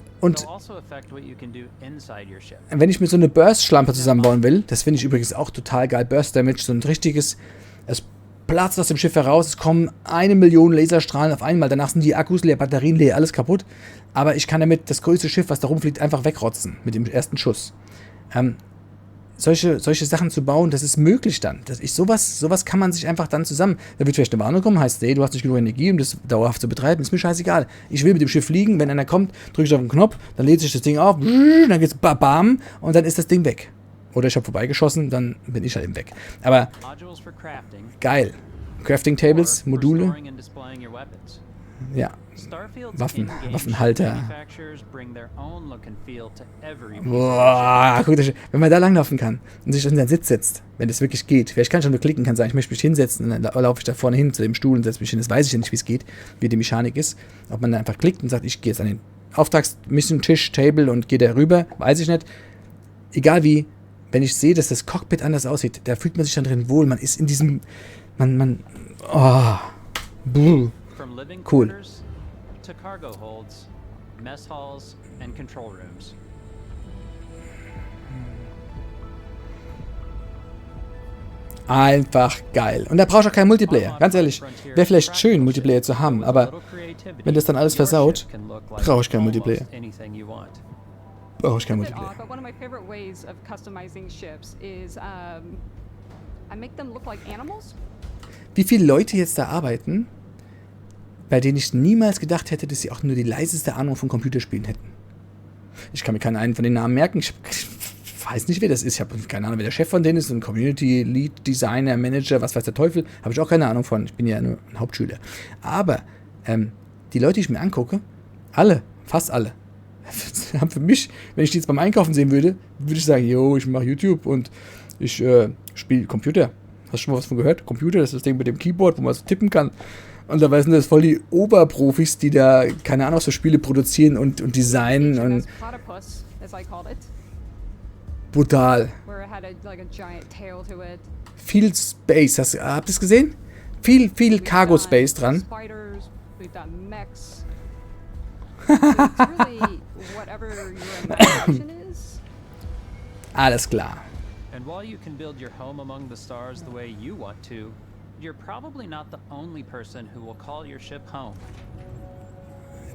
Speaker 1: wenn ich mir so eine Burst-Schlampe zusammenbauen will, das finde ich übrigens auch total geil, Burst Damage, so ein richtiges, es platzt aus dem Schiff heraus, es kommen 1 Million Laserstrahlen auf einmal, danach sind die Akkus leer, Batterien leer, alles kaputt, aber ich kann damit das größte Schiff, was da rumfliegt, einfach wegrotzen mit dem ersten Schuss. Solche Sachen zu bauen, das ist möglich dann. Sowas kann man sich einfach dann zusammen... Da wird vielleicht eine Warnung kommen, heißt, ey, du hast nicht genug Energie, um das dauerhaft zu betreiben, ist mir scheißegal. Ich will mit dem Schiff fliegen, wenn einer kommt, drücke ich auf den Knopf, dann lädt sich das Ding auf, dann geht's bam und dann ist das Ding weg. Oder ich habe vorbeigeschossen, dann bin ich halt eben weg. Aber geil. Crafting Tables, Module. Ja. Waffenhalter. Boah, guck, wenn man da langlaufen kann und sich in den Sitz setzt, wenn das wirklich geht. Vielleicht kann ich schon nur klicken, kann sagen, ich möchte mich hinsetzen und dann laufe ich da vorne hin zu dem Stuhl und setze mich hin. Das weiß ich ja nicht, wie es geht, wie die Mechanik ist. Ob man da einfach klickt und sagt, ich gehe jetzt an den Auftragsmission-Tisch, Table und gehe da rüber, weiß ich nicht. Egal wie, wenn ich sehe, dass das Cockpit anders aussieht, da fühlt man sich dann drin wohl. Man ist in diesem, cool.
Speaker 10: To cargo holds, mess halls and control rooms.
Speaker 1: Einfach geil. Und da brauchst du auch keinen Multiplayer. Ganz ehrlich, wäre vielleicht schön, Multiplayer zu haben, aber wenn das dann alles versaut, brauche ich keinen Multiplayer. Brauche ich keinen Multiplayer.
Speaker 23: But one of my favorite ways of customizing ships is I make them look like animals.
Speaker 1: Wie viele Leute jetzt da arbeiten, bei denen ich niemals gedacht hätte, dass sie auch nur die leiseste Ahnung von Computerspielen hätten. Ich kann mir keinen einen von den Namen merken. Ich weiß nicht, wer das ist. Ich habe keine Ahnung, wer der Chef von denen ist. Ein Community, Lead, Designer, Manager, was weiß der Teufel. Habe ich auch keine Ahnung von. Ich bin ja nur ein Hauptschüler. Aber die Leute, die ich mir angucke, fast alle, haben für mich, wenn ich die jetzt beim Einkaufen sehen würde, würde ich sagen, yo, ich mache YouTube und ich spiele Computer. Hast du schon mal was von gehört? Computer, das ist das Ding mit dem Keyboard, wo man so tippen kann. Und dabei sind das voll die Oberprofis, die da, keine Ahnung, so Spiele produzieren und designen und... Brutal. Viel Space, habt ihr es gesehen? Viel Cargo Space dran. Alles klar.
Speaker 10: And while you can build your home among the stars the way you want to, you're probably not the only person who will call your ship home.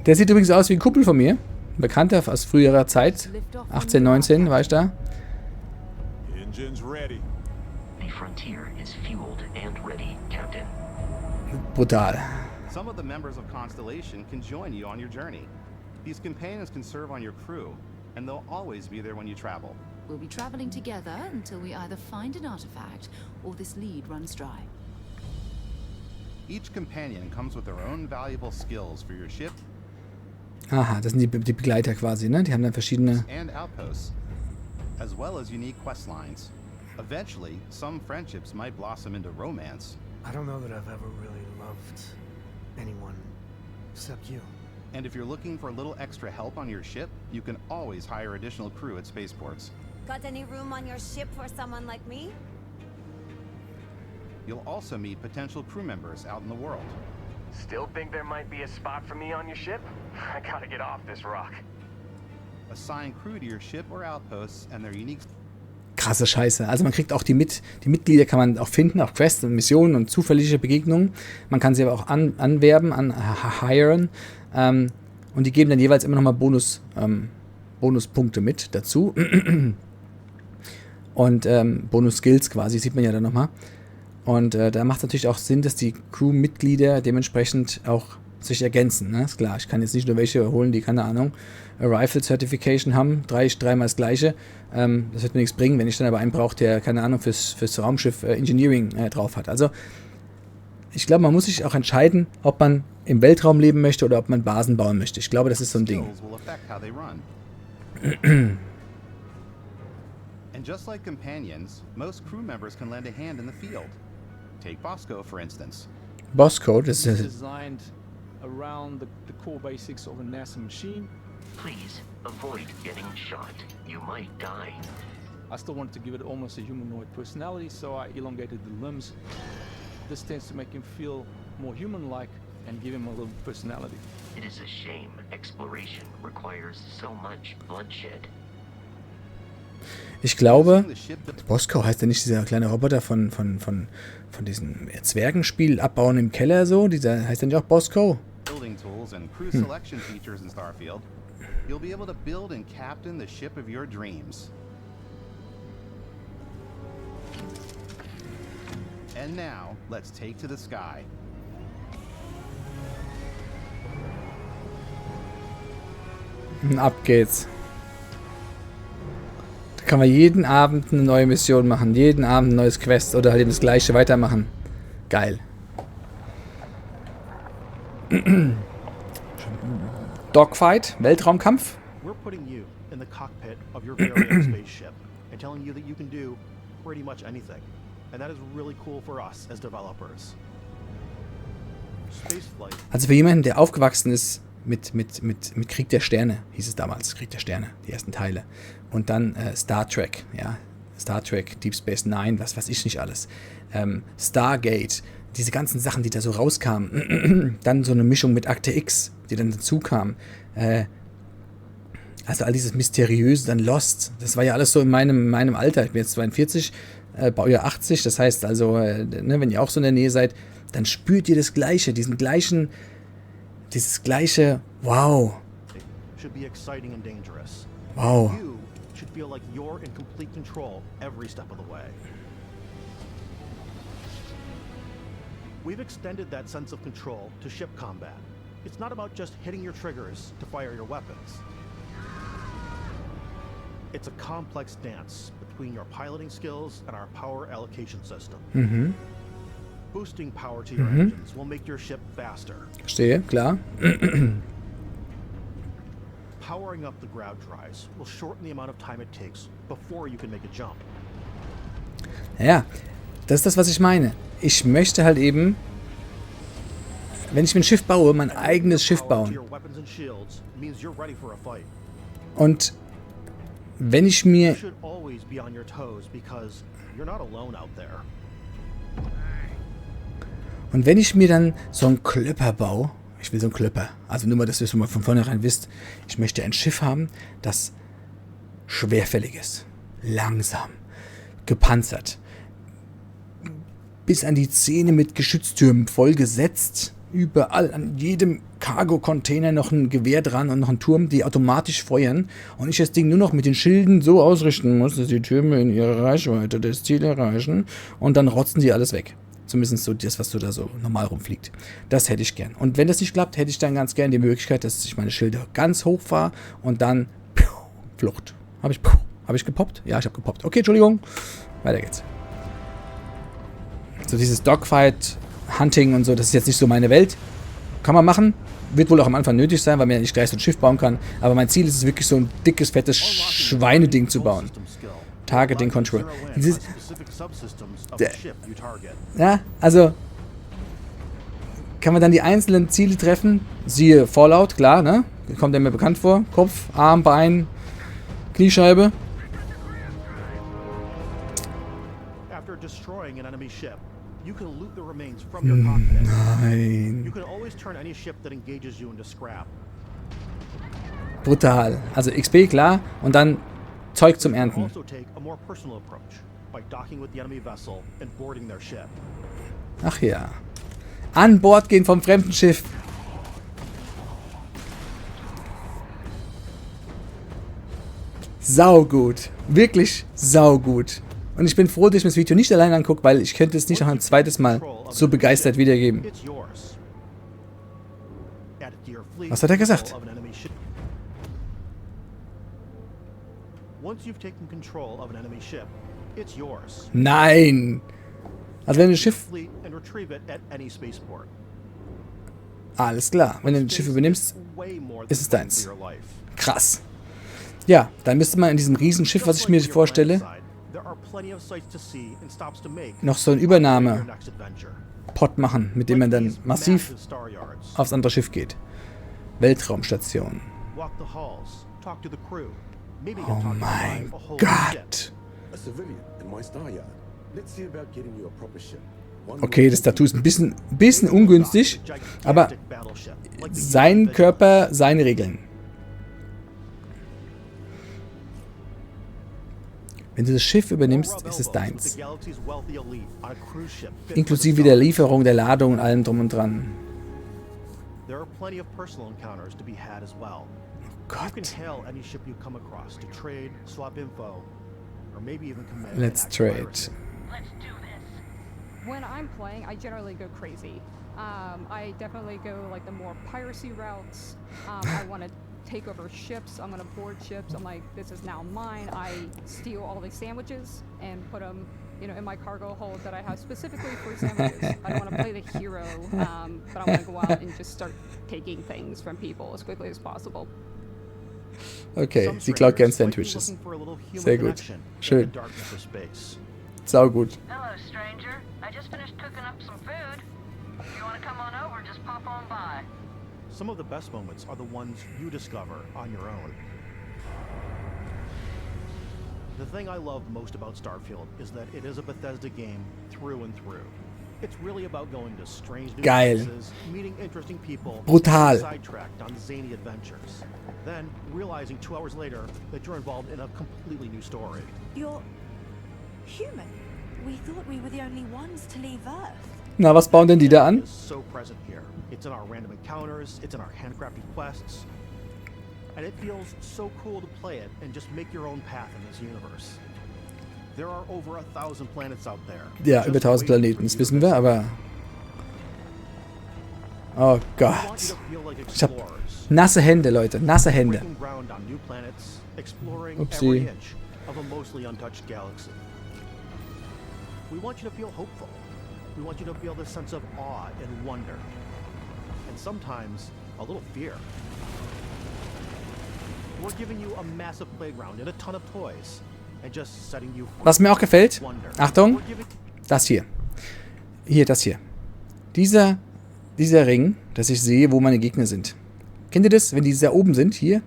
Speaker 1: Der sieht übrigens aus wie ein Kumpel von mir. Ein Bekannter aus früherer Zeit. 18, 19 war ich da.
Speaker 3: Engines ready.
Speaker 12: frontier is fueled and ready, Captain.
Speaker 1: Brutal.
Speaker 13: Some of the members of Constellation can join you on your journey. These companions can serve on your crew, and they'll always be there when you travel.
Speaker 11: We'll be traveling together until we either find an artifact or this lead runs dry.
Speaker 13: Each companion comes with their own valuable skills for your ship.
Speaker 1: Aha, das sind die Begleiter quasi, ne? Die haben dann verschiedene...
Speaker 13: And outposts, as well as unique quest lines. Eventually, some friendships might blossom into romance.
Speaker 6: I don't know that I've ever really loved anyone except you.
Speaker 13: And if you're looking for a little extra help on your ship, you can always hire additional crew at spaceports.
Speaker 15: Got any room on your ship for someone like me?
Speaker 13: You'll also meet potential crew members out in the world.
Speaker 12: Still think there might be a spot for me on your ship? I gotta get off this rock.
Speaker 13: Assign crew to your ship or outposts and their unique...
Speaker 1: Krasse Scheiße. Also man kriegt auch die Mitglieder kann man auch finden, auch Quests und Missionen und zufällige Begegnungen. Man kann sie aber auch anwerben, hiren. Und die geben dann jeweils immer nochmal Bonuspunkte mit dazu. Und Bonus-Skills quasi, sieht man ja dann nochmal. Und da macht es natürlich auch Sinn, dass die Crewmitglieder dementsprechend auch sich ergänzen. Ne? Ist klar, ich kann jetzt nicht nur welche holen, die, keine Ahnung, a Rifle Certification haben, dreimal das gleiche. Das wird mir nichts bringen, wenn ich dann aber einen brauche, der, keine Ahnung, fürs Raumschiff Engineering drauf hat. Also, ich glaube, man muss sich auch entscheiden, ob man im Weltraum leben möchte oder ob man Basen bauen möchte. Ich glaube, das ist so ein Ding.
Speaker 13: And just like companions, most crew members can lend a hand in the field. Take Bosco, for instance.
Speaker 1: Bosco, das ist
Speaker 5: designed around the core basics of a NASA machine.
Speaker 12: Please avoid getting shot. You might die.
Speaker 5: I still wanted to give it almost a humanoid personality, so I elongated the limbs. This tends to make him feel more human-like and give him a little personality.
Speaker 12: It is a shame exploration requires so much bloodshed.
Speaker 1: Ich glaube, Bosco heißt ja nicht dieser kleine Roboter von diesem Zwergenspiel abbauen im Keller so? Dieser heißt ja nicht auch Bosco?
Speaker 13: Building tools and crew selection features in Starfield. You'll be able to build and captain the ship of your dreams. And now, let's take to the sky.
Speaker 1: Ab geht's. Da kann man jeden Abend eine neue Mission machen, jeden Abend ein neues Quest oder halt eben das gleiche weitermachen. Geil. Dogfight, Weltraumkampf.
Speaker 4: We're putting you in the cockpit of your very own spaceship and telling you that you can do pretty much anything. And that is really cool for us as developers. Spaceflight.
Speaker 1: Also für jemanden, der aufgewachsen ist mit Krieg der Sterne, hieß es damals, Krieg der Sterne, die ersten Teile. Und dann Star Trek, ja, Star Trek, Deep Space Nine, was weiß ich nicht alles. Stargate, diese ganzen Sachen, die da so rauskamen. Dann so eine Mischung mit Akte X, die dann dazu kam. Also all dieses Mysteriöse, dann Lost, das war ja alles so in meinem Alter. Ich bin jetzt 42, Baujahr 80, das heißt also, ne, wenn ihr auch so in der Nähe seid, dann spürt ihr das Gleiche, dieses gleiche, wow.
Speaker 4: Should be exciting and dangerous.
Speaker 1: Wow.
Speaker 4: You should feel like you're in complete control every step of the way. We've extended that sense of control to ship combat. It's not about just hitting your triggers to fire your weapons. It's a complex dance between your piloting skills and our power allocation system.
Speaker 1: Mhm.
Speaker 4: Boosting power to your engines will make your ship faster.
Speaker 1: Verstehe, klar.
Speaker 4: Powering up the ground drives will shorten the amount of time it takes before you can make a jump.
Speaker 1: Ja, das ist das, was ich meine. Ich möchte halt eben, wenn ich mir ein Schiff baue, mein eigenes Schiff bauen. Und wenn ich mir... Und wenn ich mir dann so einen Klöpper baue, ich will so einen Klöpper, also nur mal, dass ihr es mal von vornherein wisst, ich möchte ein Schiff haben, das schwerfällig ist, langsam, gepanzert, bis an die Zähne mit Geschütztürmen vollgesetzt, Überall, an jedem Cargo-Container noch ein Gewehr dran und noch ein Turm, die automatisch feuern. Und ich das Ding nur noch mit den Schilden so ausrichten muss, dass die Türme in ihrer Reichweite das Ziel erreichen. Und dann rotzen die alles weg. Zumindest so das, was so da so normal rumfliegt. Das hätte ich gern. Und wenn das nicht klappt, hätte ich dann ganz gern die Möglichkeit, dass ich meine Schilder ganz hoch fahre und dann Flucht. Habe ich gepoppt? Ja, ich habe gepoppt. Okay, Entschuldigung. Weiter geht's. So dieses Dogfight, Hunting und so, das ist jetzt nicht so meine Welt. Kann man machen. Wird wohl auch am Anfang nötig sein, weil man ja nicht gleich so ein Schiff bauen kann. Aber mein Ziel ist es wirklich, so ein dickes, fettes Schweineding zu bauen. Targeting Control. Ja, also kann man dann die einzelnen Ziele treffen. Siehe Fallout, klar, ne? Kommt der mir bekannt vor. Kopf, Arm, Bein, Kniescheibe.
Speaker 6: After destroying an enemy ship, you can loot the remains from your cockpit.
Speaker 1: Nein.
Speaker 6: You can always turn any ship that engages you into scrap.
Speaker 1: Brutal. Also XP, klar. Und dann Zeug zum Ernten.
Speaker 6: Also take a more personal approach by docking with the enemy vessel and boarding their ship.
Speaker 1: Ach ja. An Bord gehen vom fremden Schiff. Saugut. Wirklich saugut. Und ich bin froh, dass ich mir das Video nicht allein angucke, weil ich könnte es nicht noch ein zweites Mal so begeistert wiedergeben. Was hat er gesagt? Nein! Also wenn du ein Schiff... Alles klar. Wenn du ein Schiff übernimmst, ist es deins. Krass. Ja, dann müsste man in diesem Riesenschiff, was ich mir vorstelle, noch so einen Übernahme-Pot machen, mit dem man dann massiv aufs andere Schiff geht. Weltraumstation. Oh mein Gott. Okay, das Tattoo ist ein bisschen ungünstig, aber sein Körper, seine Regeln. Wenn du das Schiff übernimmst, ist es deins. Inklusive der Lieferung, der Ladung und allem drum und dran. Oh Gott. Let's trade.
Speaker 14: When I'm playing, I generally go crazy. I definitely go like the more piracy routes. I want to take over ships. I'm gonna board ships. I'm like, this is now mine. I steal all these sandwiches and put them, you know, in my cargo hold that I have specifically for sandwiches. I don't want to play the hero, but I want to go out and just start taking things from people as quickly as possible.
Speaker 1: Okay, sie klaut gern Sandwiches. Sehr gut. Schön. Sau gut.
Speaker 16: Hello, stranger. I just finished cooking up some food. If you want to come on over, just pop on by.
Speaker 6: Some of the best moments are the ones you discover on your own. The thing I love most about Starfield is that it is a Bethesda game through and through. It's really about going to strange new places, meeting interesting people,
Speaker 1: brutal,
Speaker 6: sidetracked on zany adventures. Then realizing 2 hours later that you're involved in a completely new story.
Speaker 15: You're human. We thought we were the only ones to leave Earth.
Speaker 1: Na, was bauen denn die da an?
Speaker 6: So present here. It's in our random encounters, it's in our handcrafted quests. And it feels so cool to play it and just make your own path in this universe. There are over 1,000 planets out there.
Speaker 1: Ja, über 1000 Planeten, das wissen wir, aber... Oh Gott. Ich hab nasse Hände, Leute, nasse Hände. Upsi.
Speaker 6: We want you to feel hopeful. We want you to feel this sense of awe and wonder. And sometimes a little fear. We're giving you a massive playground and a ton of toys. And just setting you free.
Speaker 1: Was mir auch gefällt, Achtung, das hier. Hier, das hier. Dieser Ring, dass ich sehe, wo meine Gegner sind. Kennt ihr das, wenn die da oben sind? Hier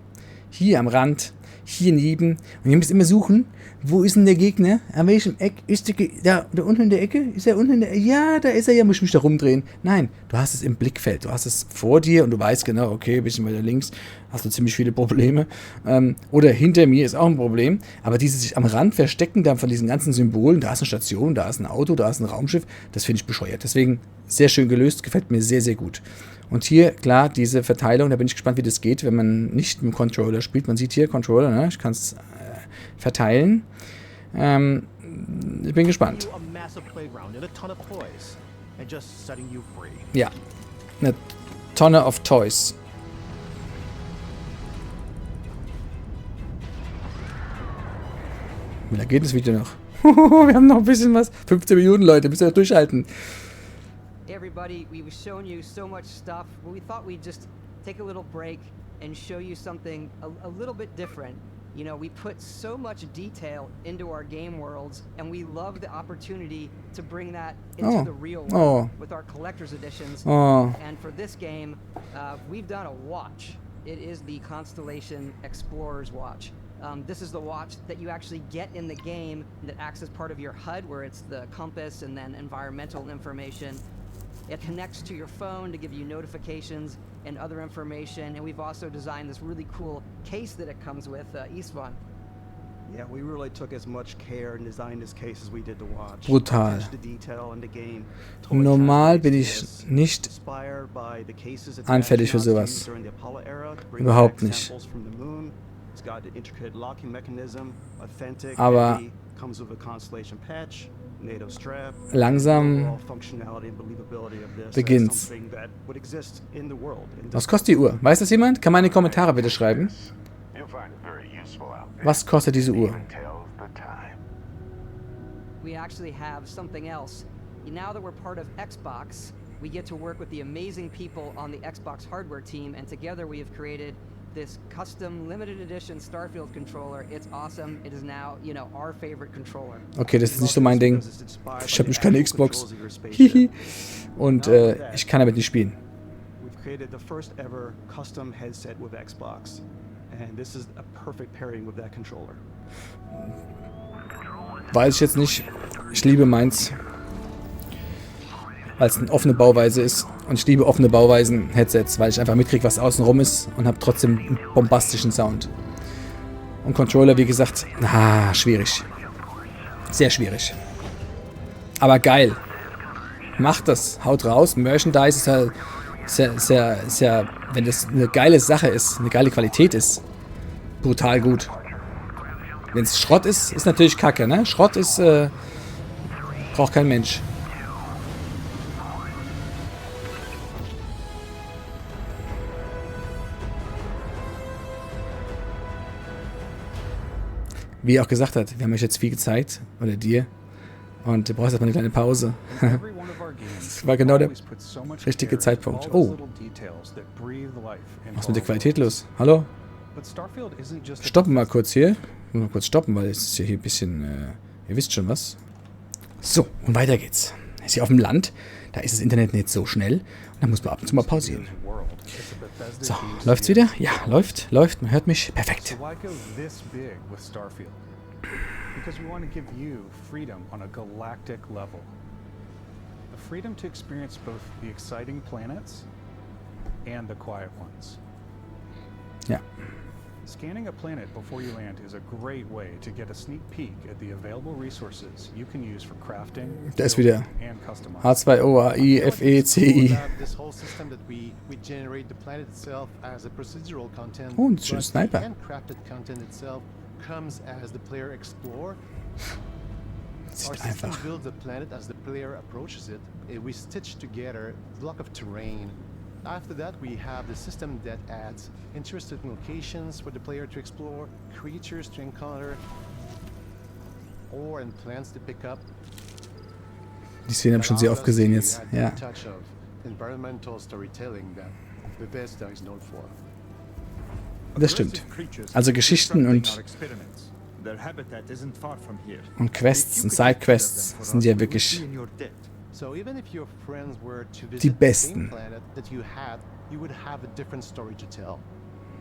Speaker 1: am Rand, hier neben. Und ihr müsst immer suchen, wo ist denn der Gegner? An welchem Eck ist der? Da unten in der Ecke? Ist er unten in der Ecke? Ja, da ist er ja, muss ich mich da rumdrehen. Nein, du hast es im Blickfeld. Du hast es vor dir und du weißt genau, okay, ein bisschen weiter links hast du ziemlich viele Probleme. Oder hinter mir ist auch ein Problem. Aber dieses sich am Rand verstecken dann von diesen ganzen Symbolen, da ist eine Station, da ist ein Auto, da ist ein Raumschiff, das finde ich bescheuert. Deswegen sehr schön gelöst, gefällt mir sehr, sehr gut. Und hier, klar, diese Verteilung, da bin ich gespannt, wie das geht, wenn man nicht mit dem Controller spielt. Man sieht hier Controller, ne? Ich kann es verteilen. Ich bin gespannt. Ja, eine Tonne of Toys. Wie lange geht das Video noch? Wir haben noch ein bisschen was. 15 Minuten, Leute, müsst ihr durchhalten.
Speaker 18: Hey everybody, we've shown you so much stuff, but we thought we'd just take a little break and show you something a little bit different. You know, we put so much detail into our game worlds, and we love the opportunity to bring that into the real world with our collector's editions. And for this game, we've done a watch. It is the Constellation Explorer's Watch. This is the watch that you actually get in the game that acts as part of your HUD, where it's the compass and then environmental information. It connects to your phone to give you notifications and other information, and we've also designed this really cool case that it comes with, Istvan.
Speaker 4: Yeah, we really took as much care in designing this case as we did the watch.
Speaker 1: Brutal. Normal bin ich nicht anfällig für sowas. Überhaupt nicht. Aber langsam beginnt's. Was kostet die Uhr? Weiß das jemand? Kann man in die Kommentare bitte schreiben? Was kostet diese Uhr?
Speaker 18: We actually have something else. Now that we're part of Xbox, we get to work with the amazing people on the Xbox hardware team, and together we have created this custom limited edition Starfield controller. It's awesome. It is now, you know, our favorite controller.
Speaker 1: Okay, das ist nicht so mein Ding. Ich habe nicht keine Xbox. Und ich kann damit nicht spielen.
Speaker 4: We've created the first ever custom headset with Xbox, and this is a perfect pairing with that controller.
Speaker 1: Weiß ich jetzt nicht. Ich liebe meins, weil es eine offene Bauweise ist. Und ich liebe offene Bauweisen-Headsets, weil ich einfach mitkriege, was außenrum ist und habe trotzdem einen bombastischen Sound. Und Controller, wie gesagt, schwierig. Sehr schwierig. Aber geil. Macht das. Haut raus. Merchandise ist ja, wenn das eine geile Sache ist, eine geile Qualität ist, brutal gut. Wenn es Schrott ist, ist natürlich kacke, ne? Schrott ist, braucht kein Mensch. Wie er auch gesagt hat, wir haben euch jetzt viel gezeigt, oder dir, und du brauchst jetzt mal eine kleine Pause. Das war genau der richtige Zeitpunkt. Oh. Was ist mit der Qualität los? Hallo? Stoppen mal kurz hier. Ich muss mal kurz stoppen, weil es ist ja hier ein bisschen, ihr wisst schon was. So, und weiter geht's. Ist hier auf dem Land, da ist das Internet nicht so schnell, und da muss man ab und zu mal pausieren. So, läuft's wieder? Ja, läuft, man hört mich. Perfekt.
Speaker 19: Because we want to give you freedom on a galactic level. The freedom to experience both the exciting planets and the quiet ones.
Speaker 1: Ja.
Speaker 19: Scanning a planet before you land is a great way to get a sneak peek at the available resources you can use for crafting,
Speaker 1: da ist wieder
Speaker 19: and customizing.
Speaker 1: H2OAIFECI.
Speaker 6: This whole system that we generate the planet itself as a procedural content.
Speaker 1: Oh, ein schöner Sniper.
Speaker 6: The handcrafted content itself comes as the player explore. Our system builds the planet as the player approaches it. We stitch together a block of terrain. After that, we have the system that adds interesting locations for the player to explore, creatures to encounter, ore and plants to pick up.
Speaker 1: Die Szene habe ich schon sehr oft gesehen jetzt. Ja.
Speaker 6: Touch of environmental storytelling that Bethesda is known for.
Speaker 1: Das stimmt. Also Geschichten und Quests und Sidequests sind ja wirklich die besten.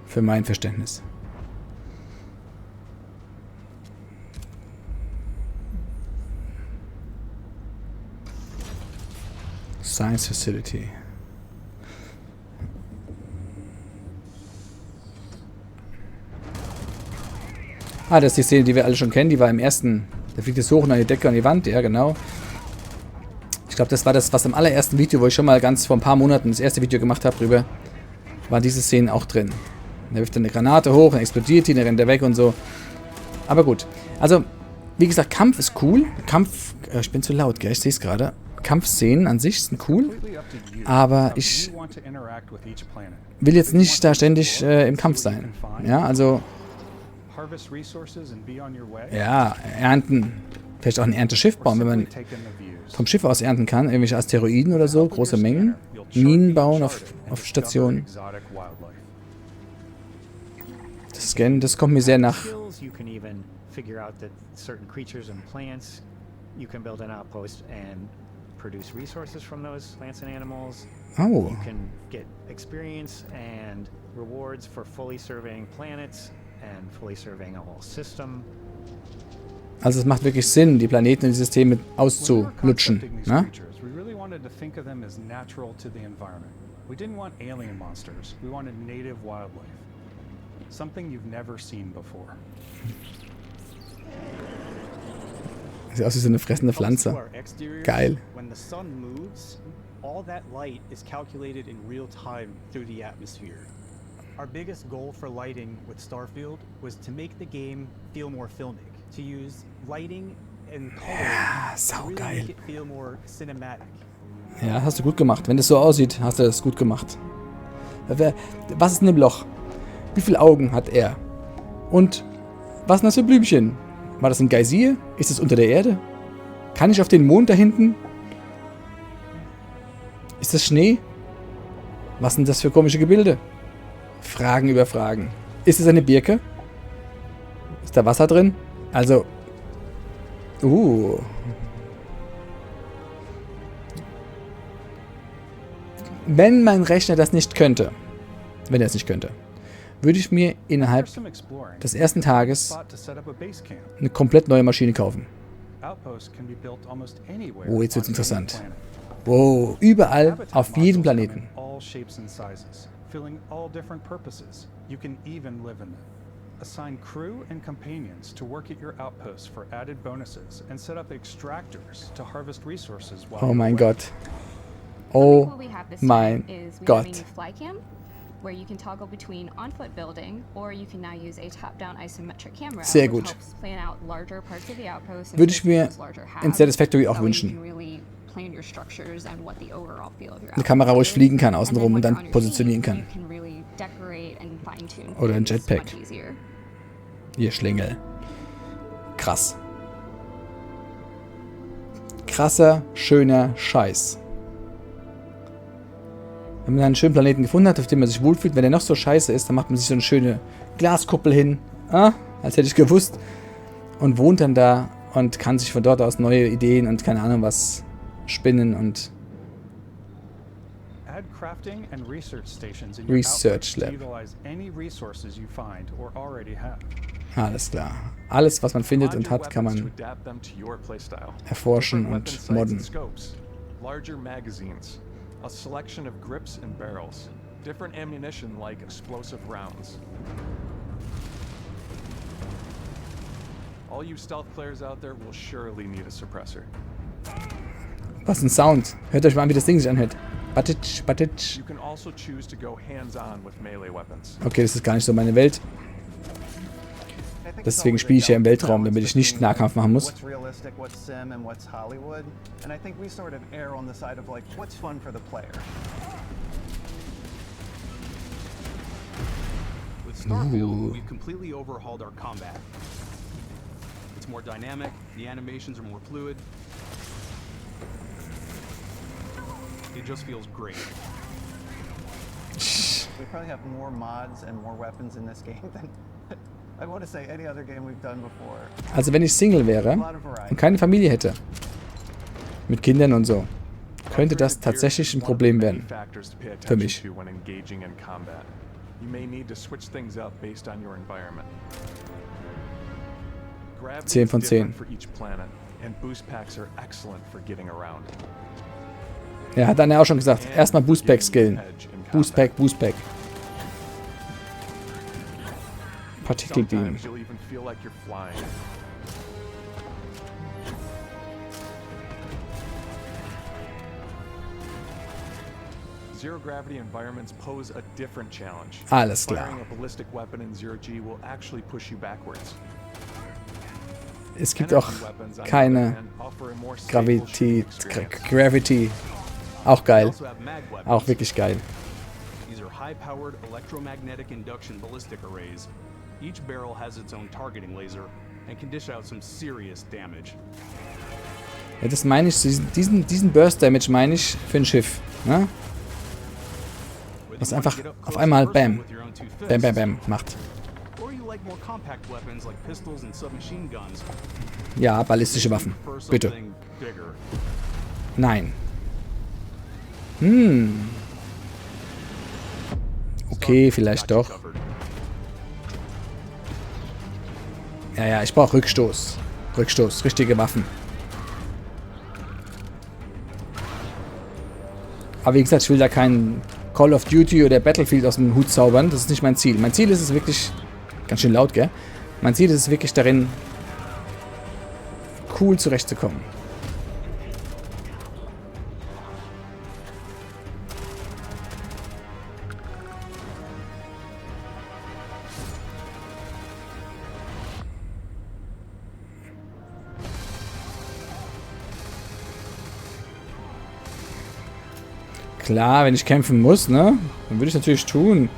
Speaker 1: Für mein Verständnis. Science Facility. Ah, das ist die Szene, die wir alle schon kennen. Die war im ersten. Da fliegt es hoch und an die Decke und die Wand. Ja, genau. Ich glaube, das war das, was im allerersten Video, wo ich schon mal ganz vor ein paar Monaten das erste Video gemacht habe drüber, waren diese Szenen auch drin. Da wirft dann eine Granate hoch, dann explodiert die, dann rennt er weg und so. Aber gut. Also, wie gesagt, Kampf ist cool. Kampf, ich bin zu laut, gell? Ich sehe es gerade. Kampfszenen an sich sind cool. Aber ich will jetzt nicht da ständig im Kampf sein. Ja, also... Ja, ernten. Vielleicht auch ein Ernteschiff bauen, wenn man vom Schiff aus ernten kann. Irgendwelche Asteroiden oder so, große Mengen. Minen bauen auf Stationen. Das Scannen, das kommt mir sehr nach.
Speaker 17: You can even figure out that certain creatures and plants, you can build an outpost and produce resources from those plants and animals.
Speaker 1: Oh.
Speaker 17: You can get experience and rewards for fully surveying planets and fully surveying a whole system.
Speaker 1: Also es macht wirklich Sinn, die Planeten und die Systeme auszulutschen. Ne?
Speaker 19: We really wanted to think of them as natural to the environment. We didn't want alien monsters. We wanted native wildlife. Something you've never seen before.
Speaker 1: Sieht aus wie so eine fressende Pflanze. Geil.
Speaker 4: When the sun moves, all that light is calculated in real time through the atmosphere. Our biggest goal for lighting with Starfield was to make the game feel more filmic, to use lighting and coloring to really make it feel more cinematic.
Speaker 1: Ja, hast du gut gemacht. Wenn das so aussieht, hast du das gut gemacht. Was ist in dem Loch? Wie viele Augen hat er? Und was sind das für Blümchen? War das ein Geysir? Ist es unter der Erde? Kann ich auf den Mond da hinten? Ist das Schnee? Was sind das für komische Gebilde? Fragen über Fragen. Ist es eine Birke? Ist da Wasser drin? Also... Wenn mein Rechner das nicht könnte, wenn er es nicht könnte, würde ich mir innerhalb des ersten Tages eine komplett neue Maschine kaufen. Oh, jetzt wird's interessant. Wow, überall auf jedem Planeten.
Speaker 19: Assign crew and companions to work at your outposts for added bonuses and set up extractors to harvest resources while
Speaker 1: Oh mein Gott. Oh mein Gott.
Speaker 23: Where you can toggle between on-foot building, or you can now use a top-down isometric camera,
Speaker 1: Sehr gut.
Speaker 23: which helps plan out larger parts of the outpost and
Speaker 1: Würde ich mir
Speaker 23: larger
Speaker 1: in
Speaker 23: halves.
Speaker 1: Satisfactory auch
Speaker 23: That way you
Speaker 1: wünschen.
Speaker 23: can really plan your structures and what the overall feel of your
Speaker 1: Eine Kamera, wo ich
Speaker 23: outpost
Speaker 1: fliegen
Speaker 23: is.
Speaker 1: kann
Speaker 23: And then
Speaker 1: außenrum
Speaker 23: when
Speaker 1: und
Speaker 23: you're
Speaker 1: dann
Speaker 23: on your
Speaker 1: positionieren
Speaker 23: team,
Speaker 1: kann.
Speaker 23: you can really decorate and fine-tune
Speaker 1: Oder ein
Speaker 23: things
Speaker 1: Jetpack.
Speaker 23: much easier.
Speaker 1: Ihr Schlingel. Krass. Krasser, schöner Scheiß. Wenn man einen schönen Planeten gefunden hat, auf dem man sich wohlfühlt, wenn der noch so scheiße ist, dann macht man sich so eine schöne Glaskuppel hin. Als hätte ich gewusst. Und wohnt dann da und kann sich von dort aus neue Ideen und keine Ahnung was spinnen und
Speaker 19: Add crafting and research stations in your
Speaker 1: Research
Speaker 19: outposts to
Speaker 1: Lab.
Speaker 19: utilize any resources you find or already have.
Speaker 1: Alles klar. Alles, was man findet und hat, kann man erforschen und modden.
Speaker 21: Larger magazines, a selection of grips and barrels, different ammunition like explosive rounds. All you stealth players out there will surely need a suppressor.
Speaker 1: Was ein Sound. Hört euch mal an, wie das Ding sich anhört. Batitsch, batitsch.
Speaker 21: You can also choose to go hands-on with melee weapons.
Speaker 1: Okay, das ist gar nicht so meine Welt. Deswegen spiele ich ja im Weltraum, damit ich nicht Nahkampf machen muss.
Speaker 4: What's realistic, what's sim, and what's Hollywood. And I think we sort of err on the side of like, what's fun for the player.
Speaker 22: With Starfield, we've completely overhauled our combat. It's more dynamic, the animations are more fluid. It just feels great.
Speaker 4: We probably have more mods and more weapons in this game than I want to say any other game we've done before.
Speaker 1: Also wenn ich Single wäre und keine Familie hätte, mit Kindern und so, könnte das tatsächlich ein Problem werden. Für mich.
Speaker 21: You may need to switch things up based on your environment.
Speaker 1: 10 von 10.
Speaker 21: For each planet, and boost packs are excellent for getting around.
Speaker 1: Ja, hat dann ja auch schon gesagt. Erstmal Boostpack skillen. Boostpack, Boostpack. Partikelbeam.
Speaker 21: Sometimes you'll even feel like you're flying. Zero gravity environments pose a different challenge.
Speaker 1: Alles klar.
Speaker 21: Firing a ballistic weapon in Zero G will actually push you backwards.
Speaker 1: Es gibt auch keine Gravity. Auch geil. Auch wirklich geil.
Speaker 22: These are high-powered electromagnetic induction ballistic arrays. Each barrel has its own targeting laser and can dish out some serious damage.
Speaker 1: Ja, das meine ich, diesen Burst Damage meine ich für ein Schiff. Ne? Was einfach auf einmal Bam, Bam, Bam, Bam macht. Ja, ballistische Waffen. Bitte. Nein. Okay, vielleicht doch. Ja, ich brauche Rückstoß. Rückstoß, richtige Waffen. Aber wie gesagt, ich will da kein Call of Duty oder Battlefield aus dem Hut zaubern. Das ist nicht mein Ziel. Mein Ziel ist es wirklich... Ganz schön laut, gell? Mein Ziel ist es wirklich darin, cool zurechtzukommen. Klar, wenn ich kämpfen muss, ne? Dann würde ich natürlich tun.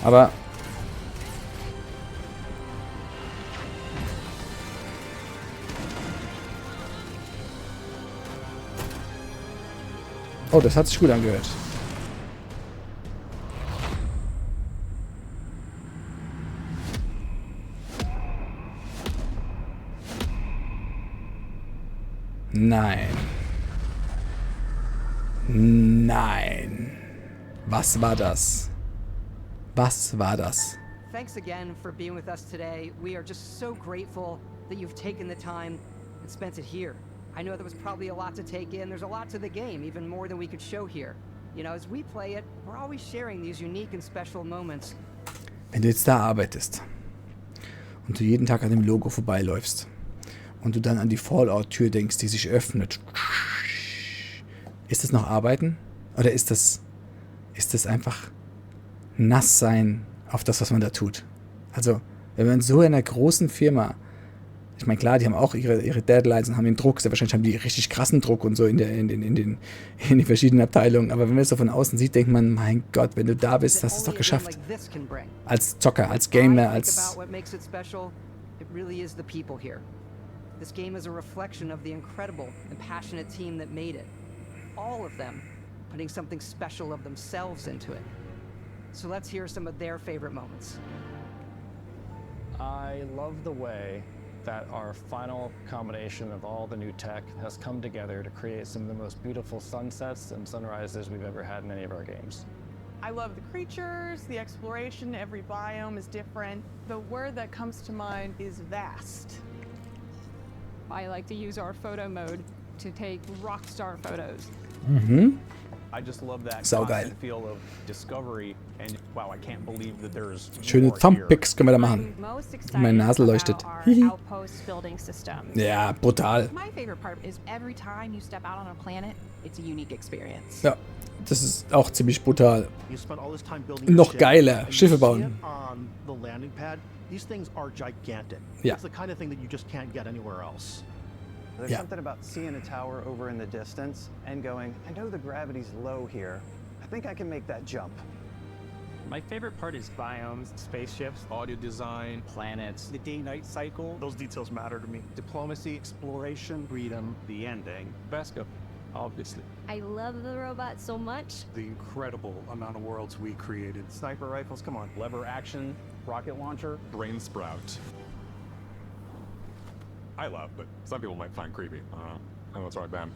Speaker 1: Aber... Oh, das hat sich gut angehört. Nein. Nein. Was war das? Was war das?
Speaker 18: Thanks again for being with us today. We are just so grateful that you've taken the time and spent it here. I know there was probably a lot to take in. There's a lot to the game, even more than we could show here. You know, as we play it, we're always sharing these unique and special moments.
Speaker 1: Wenn du jetzt da arbeitest und du jeden Tag an dem Logo vorbeiläufst und du dann an die Fallout-Tür denkst, die sich öffnet, ist das noch Arbeiten? Oder ist das einfach nass sein auf das, was man da tut? Also, wenn man so in einer großen Firma, ich meine, klar, die haben auch ihre Deadlines und haben den Druck, sehr wahrscheinlich haben die richtig krassen Druck und so in den verschiedenen Abteilungen, aber wenn man es so von außen sieht, denkt man, mein Gott, wenn du da bist, hast du es doch geschafft. Als Zocker, als Gamer, als...
Speaker 18: This game is a reflection of the incredible and passionate team that made it. All of them putting something special of themselves into it. So let's hear some of their favorite moments.
Speaker 2: I love the way that our final combination of all the new tech has come together to create some of the most beautiful sunsets and sunrises we've ever had in any of our games.
Speaker 9: I love the creatures, the exploration, every biome is different. The word that comes to mind is vast.
Speaker 14: I like to use our photo mode to take rockstar photos.
Speaker 22: I just love that
Speaker 1: saugeil.
Speaker 22: feel of discovery and wow, I can't believe that there's
Speaker 1: schöne Thumbpicks können wir da machen. Meine Nase leuchtet.
Speaker 7: Outpost building system.
Speaker 1: Ja, brutal.
Speaker 7: My favorite part is every time you step out on a planet, it's a unique experience.
Speaker 1: Ja, das ist auch ziemlich brutal. Noch geiler, Schiffe bauen.
Speaker 6: These things are gigantic.
Speaker 1: Yeah.
Speaker 6: It's the kind of thing that you just can't get anywhere else.
Speaker 20: There's something about seeing a tower over in the distance and going, I know the gravity's low here. I think I can make that jump.
Speaker 17: My favorite part is biomes, spaceships,
Speaker 22: audio design,
Speaker 17: planets,
Speaker 22: the day-night cycle.
Speaker 6: Those details matter to me.
Speaker 22: Diplomacy, exploration, freedom, the ending.
Speaker 5: Vasco, obviously.
Speaker 24: I love the robot so much.
Speaker 22: The incredible amount of worlds we created. Sniper rifles, come on. Lever action, rocket launcher.
Speaker 21: Brain sprout. I love, but some people might find creepy. I know it's right, Ben.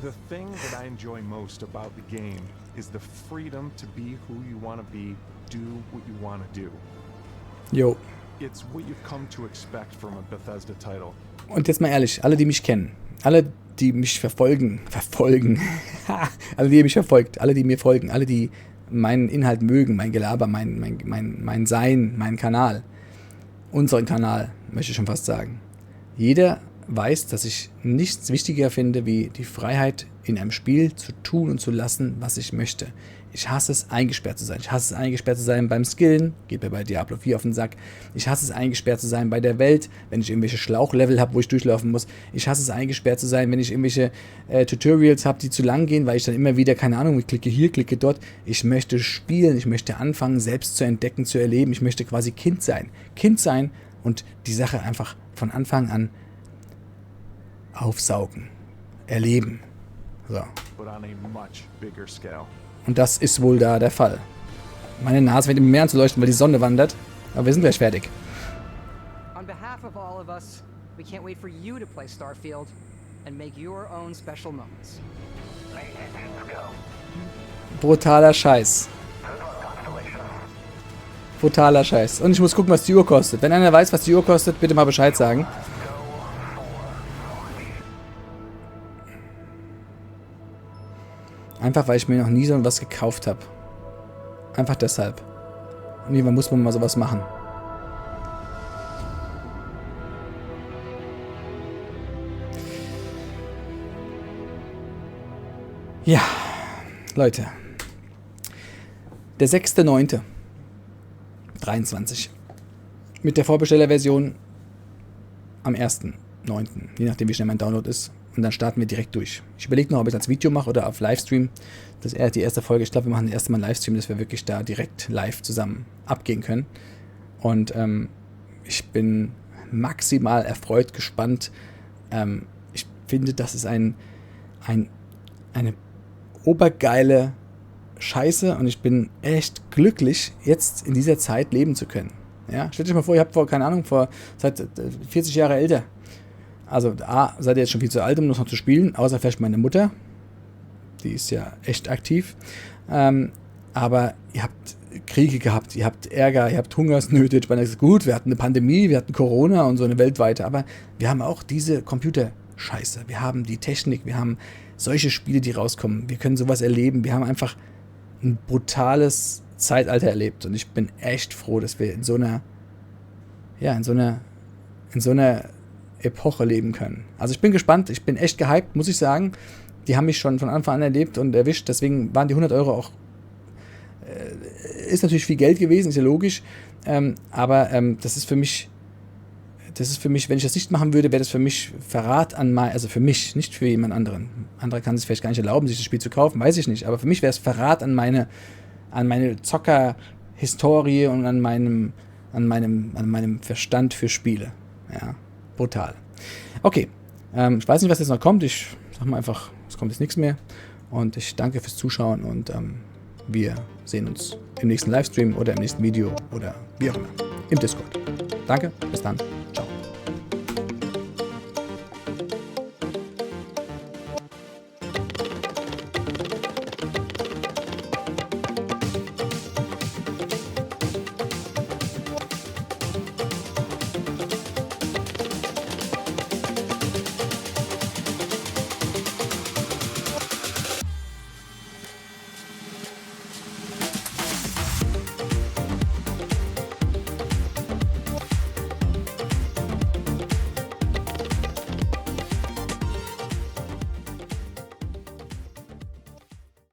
Speaker 21: The thing that I enjoy most about the game is the freedom to be who you want to be, do what you want to do.
Speaker 1: Jo.
Speaker 21: It's what you've come to expect from a Bethesda title.
Speaker 1: Und jetzt mal ehrlich, alle, die mich kennen, alle, die mich verfolgen, alle, die mich verfolgt, alle, die mir folgen, alle, die meinen Inhalt mögen, mein Gelaber, mein Sein, meinen Kanal, unseren Kanal, möchte ich schon fast sagen. Jeder weiß, dass ich nichts wichtiger finde, wie die Freiheit in einem Spiel zu tun und zu lassen, was ich möchte. Ich hasse es, eingesperrt zu sein. Ich hasse es, eingesperrt zu sein beim Skillen. Geht mir bei Diablo 4 auf den Sack. Ich hasse es, eingesperrt zu sein bei der Welt, wenn ich irgendwelche Schlauchlevel habe, wo ich durchlaufen muss. Ich hasse es, eingesperrt zu sein, wenn ich irgendwelche Tutorials habe, die zu lang gehen, weil ich dann immer wieder, keine Ahnung, ich klicke hier, klicke dort. Ich möchte spielen, ich möchte anfangen, selbst zu entdecken, zu erleben. Ich möchte quasi Kind sein. Kind sein und die Sache einfach von Anfang an aufsaugen. Erleben. So.
Speaker 21: But on a much bigger scale.
Speaker 1: Und das ist wohl da der Fall. Meine Nase fängt immer mehr an zu leuchten, weil die Sonne wandert. Aber wir sind gleich fertig.
Speaker 18: On behalf of all of us, we can't wait for you to play Starfield and make your own special moments.
Speaker 1: Brutaler Scheiß. Brutaler Scheiß. Und ich muss gucken, was die Uhr kostet. Wenn einer weiß, was die Uhr kostet, bitte mal Bescheid sagen. Einfach, weil ich mir noch nie so was gekauft habe. Einfach deshalb. Und irgendwann muss man mal sowas machen. Ja, Leute. Der 6.9.23. Mit der Vorbestellerversion am 1.9. Je nachdem, wie schnell mein Download ist. Und dann starten wir direkt durch. Ich überlege noch, ob ich es als Video mache oder auf Livestream. Das ist die erste Folge. Ich glaube, wir machen das erste Mal einen Livestream, dass wir wirklich da direkt live zusammen abgehen können. Und ich bin maximal erfreut, gespannt. Ich finde, das ist eine obergeile Scheiße und ich bin echt glücklich, jetzt in dieser Zeit leben zu können. Ja? Stellt euch mal vor, ihr habt keine Ahnung, seid 40 Jahre älter. Also A, seid ihr jetzt schon viel zu alt, um das noch zu spielen, außer vielleicht meine Mutter. Die ist ja echt aktiv. Aber ihr habt Kriege gehabt, ihr habt Ärger, ihr habt Hungersnöte. Ich meine, gut, wir hatten eine Pandemie, wir hatten Corona und so eine weltweite, aber wir haben auch diese Computerscheiße. Wir haben die Technik, wir haben solche Spiele, die rauskommen. Wir können sowas erleben. Wir haben einfach ein brutales Zeitalter erlebt. Und ich bin echt froh, dass wir in so einer Epoche leben können. Also ich bin gespannt, ich bin echt gehypt, muss ich sagen. Die haben mich schon von Anfang an erlebt und erwischt, deswegen waren die 100 Euro auch, ist natürlich viel Geld gewesen, ist ja logisch, aber das ist für mich, wenn ich das nicht machen würde, wäre das für mich Verrat an also für mich, nicht für jemand anderen. Andere kann sich vielleicht gar nicht erlauben, sich das Spiel zu kaufen, weiß ich nicht, aber für mich wäre es Verrat an meine Zocker-Historie und an meinem Verstand für Spiele. Ja. Brutal. Okay, ich weiß nicht, was jetzt noch kommt. Ich sag mal einfach, es kommt jetzt nichts mehr. Und ich danke fürs Zuschauen und wir sehen uns im nächsten Livestream oder im nächsten Video oder wie auch immer. Im Discord. Danke, bis dann.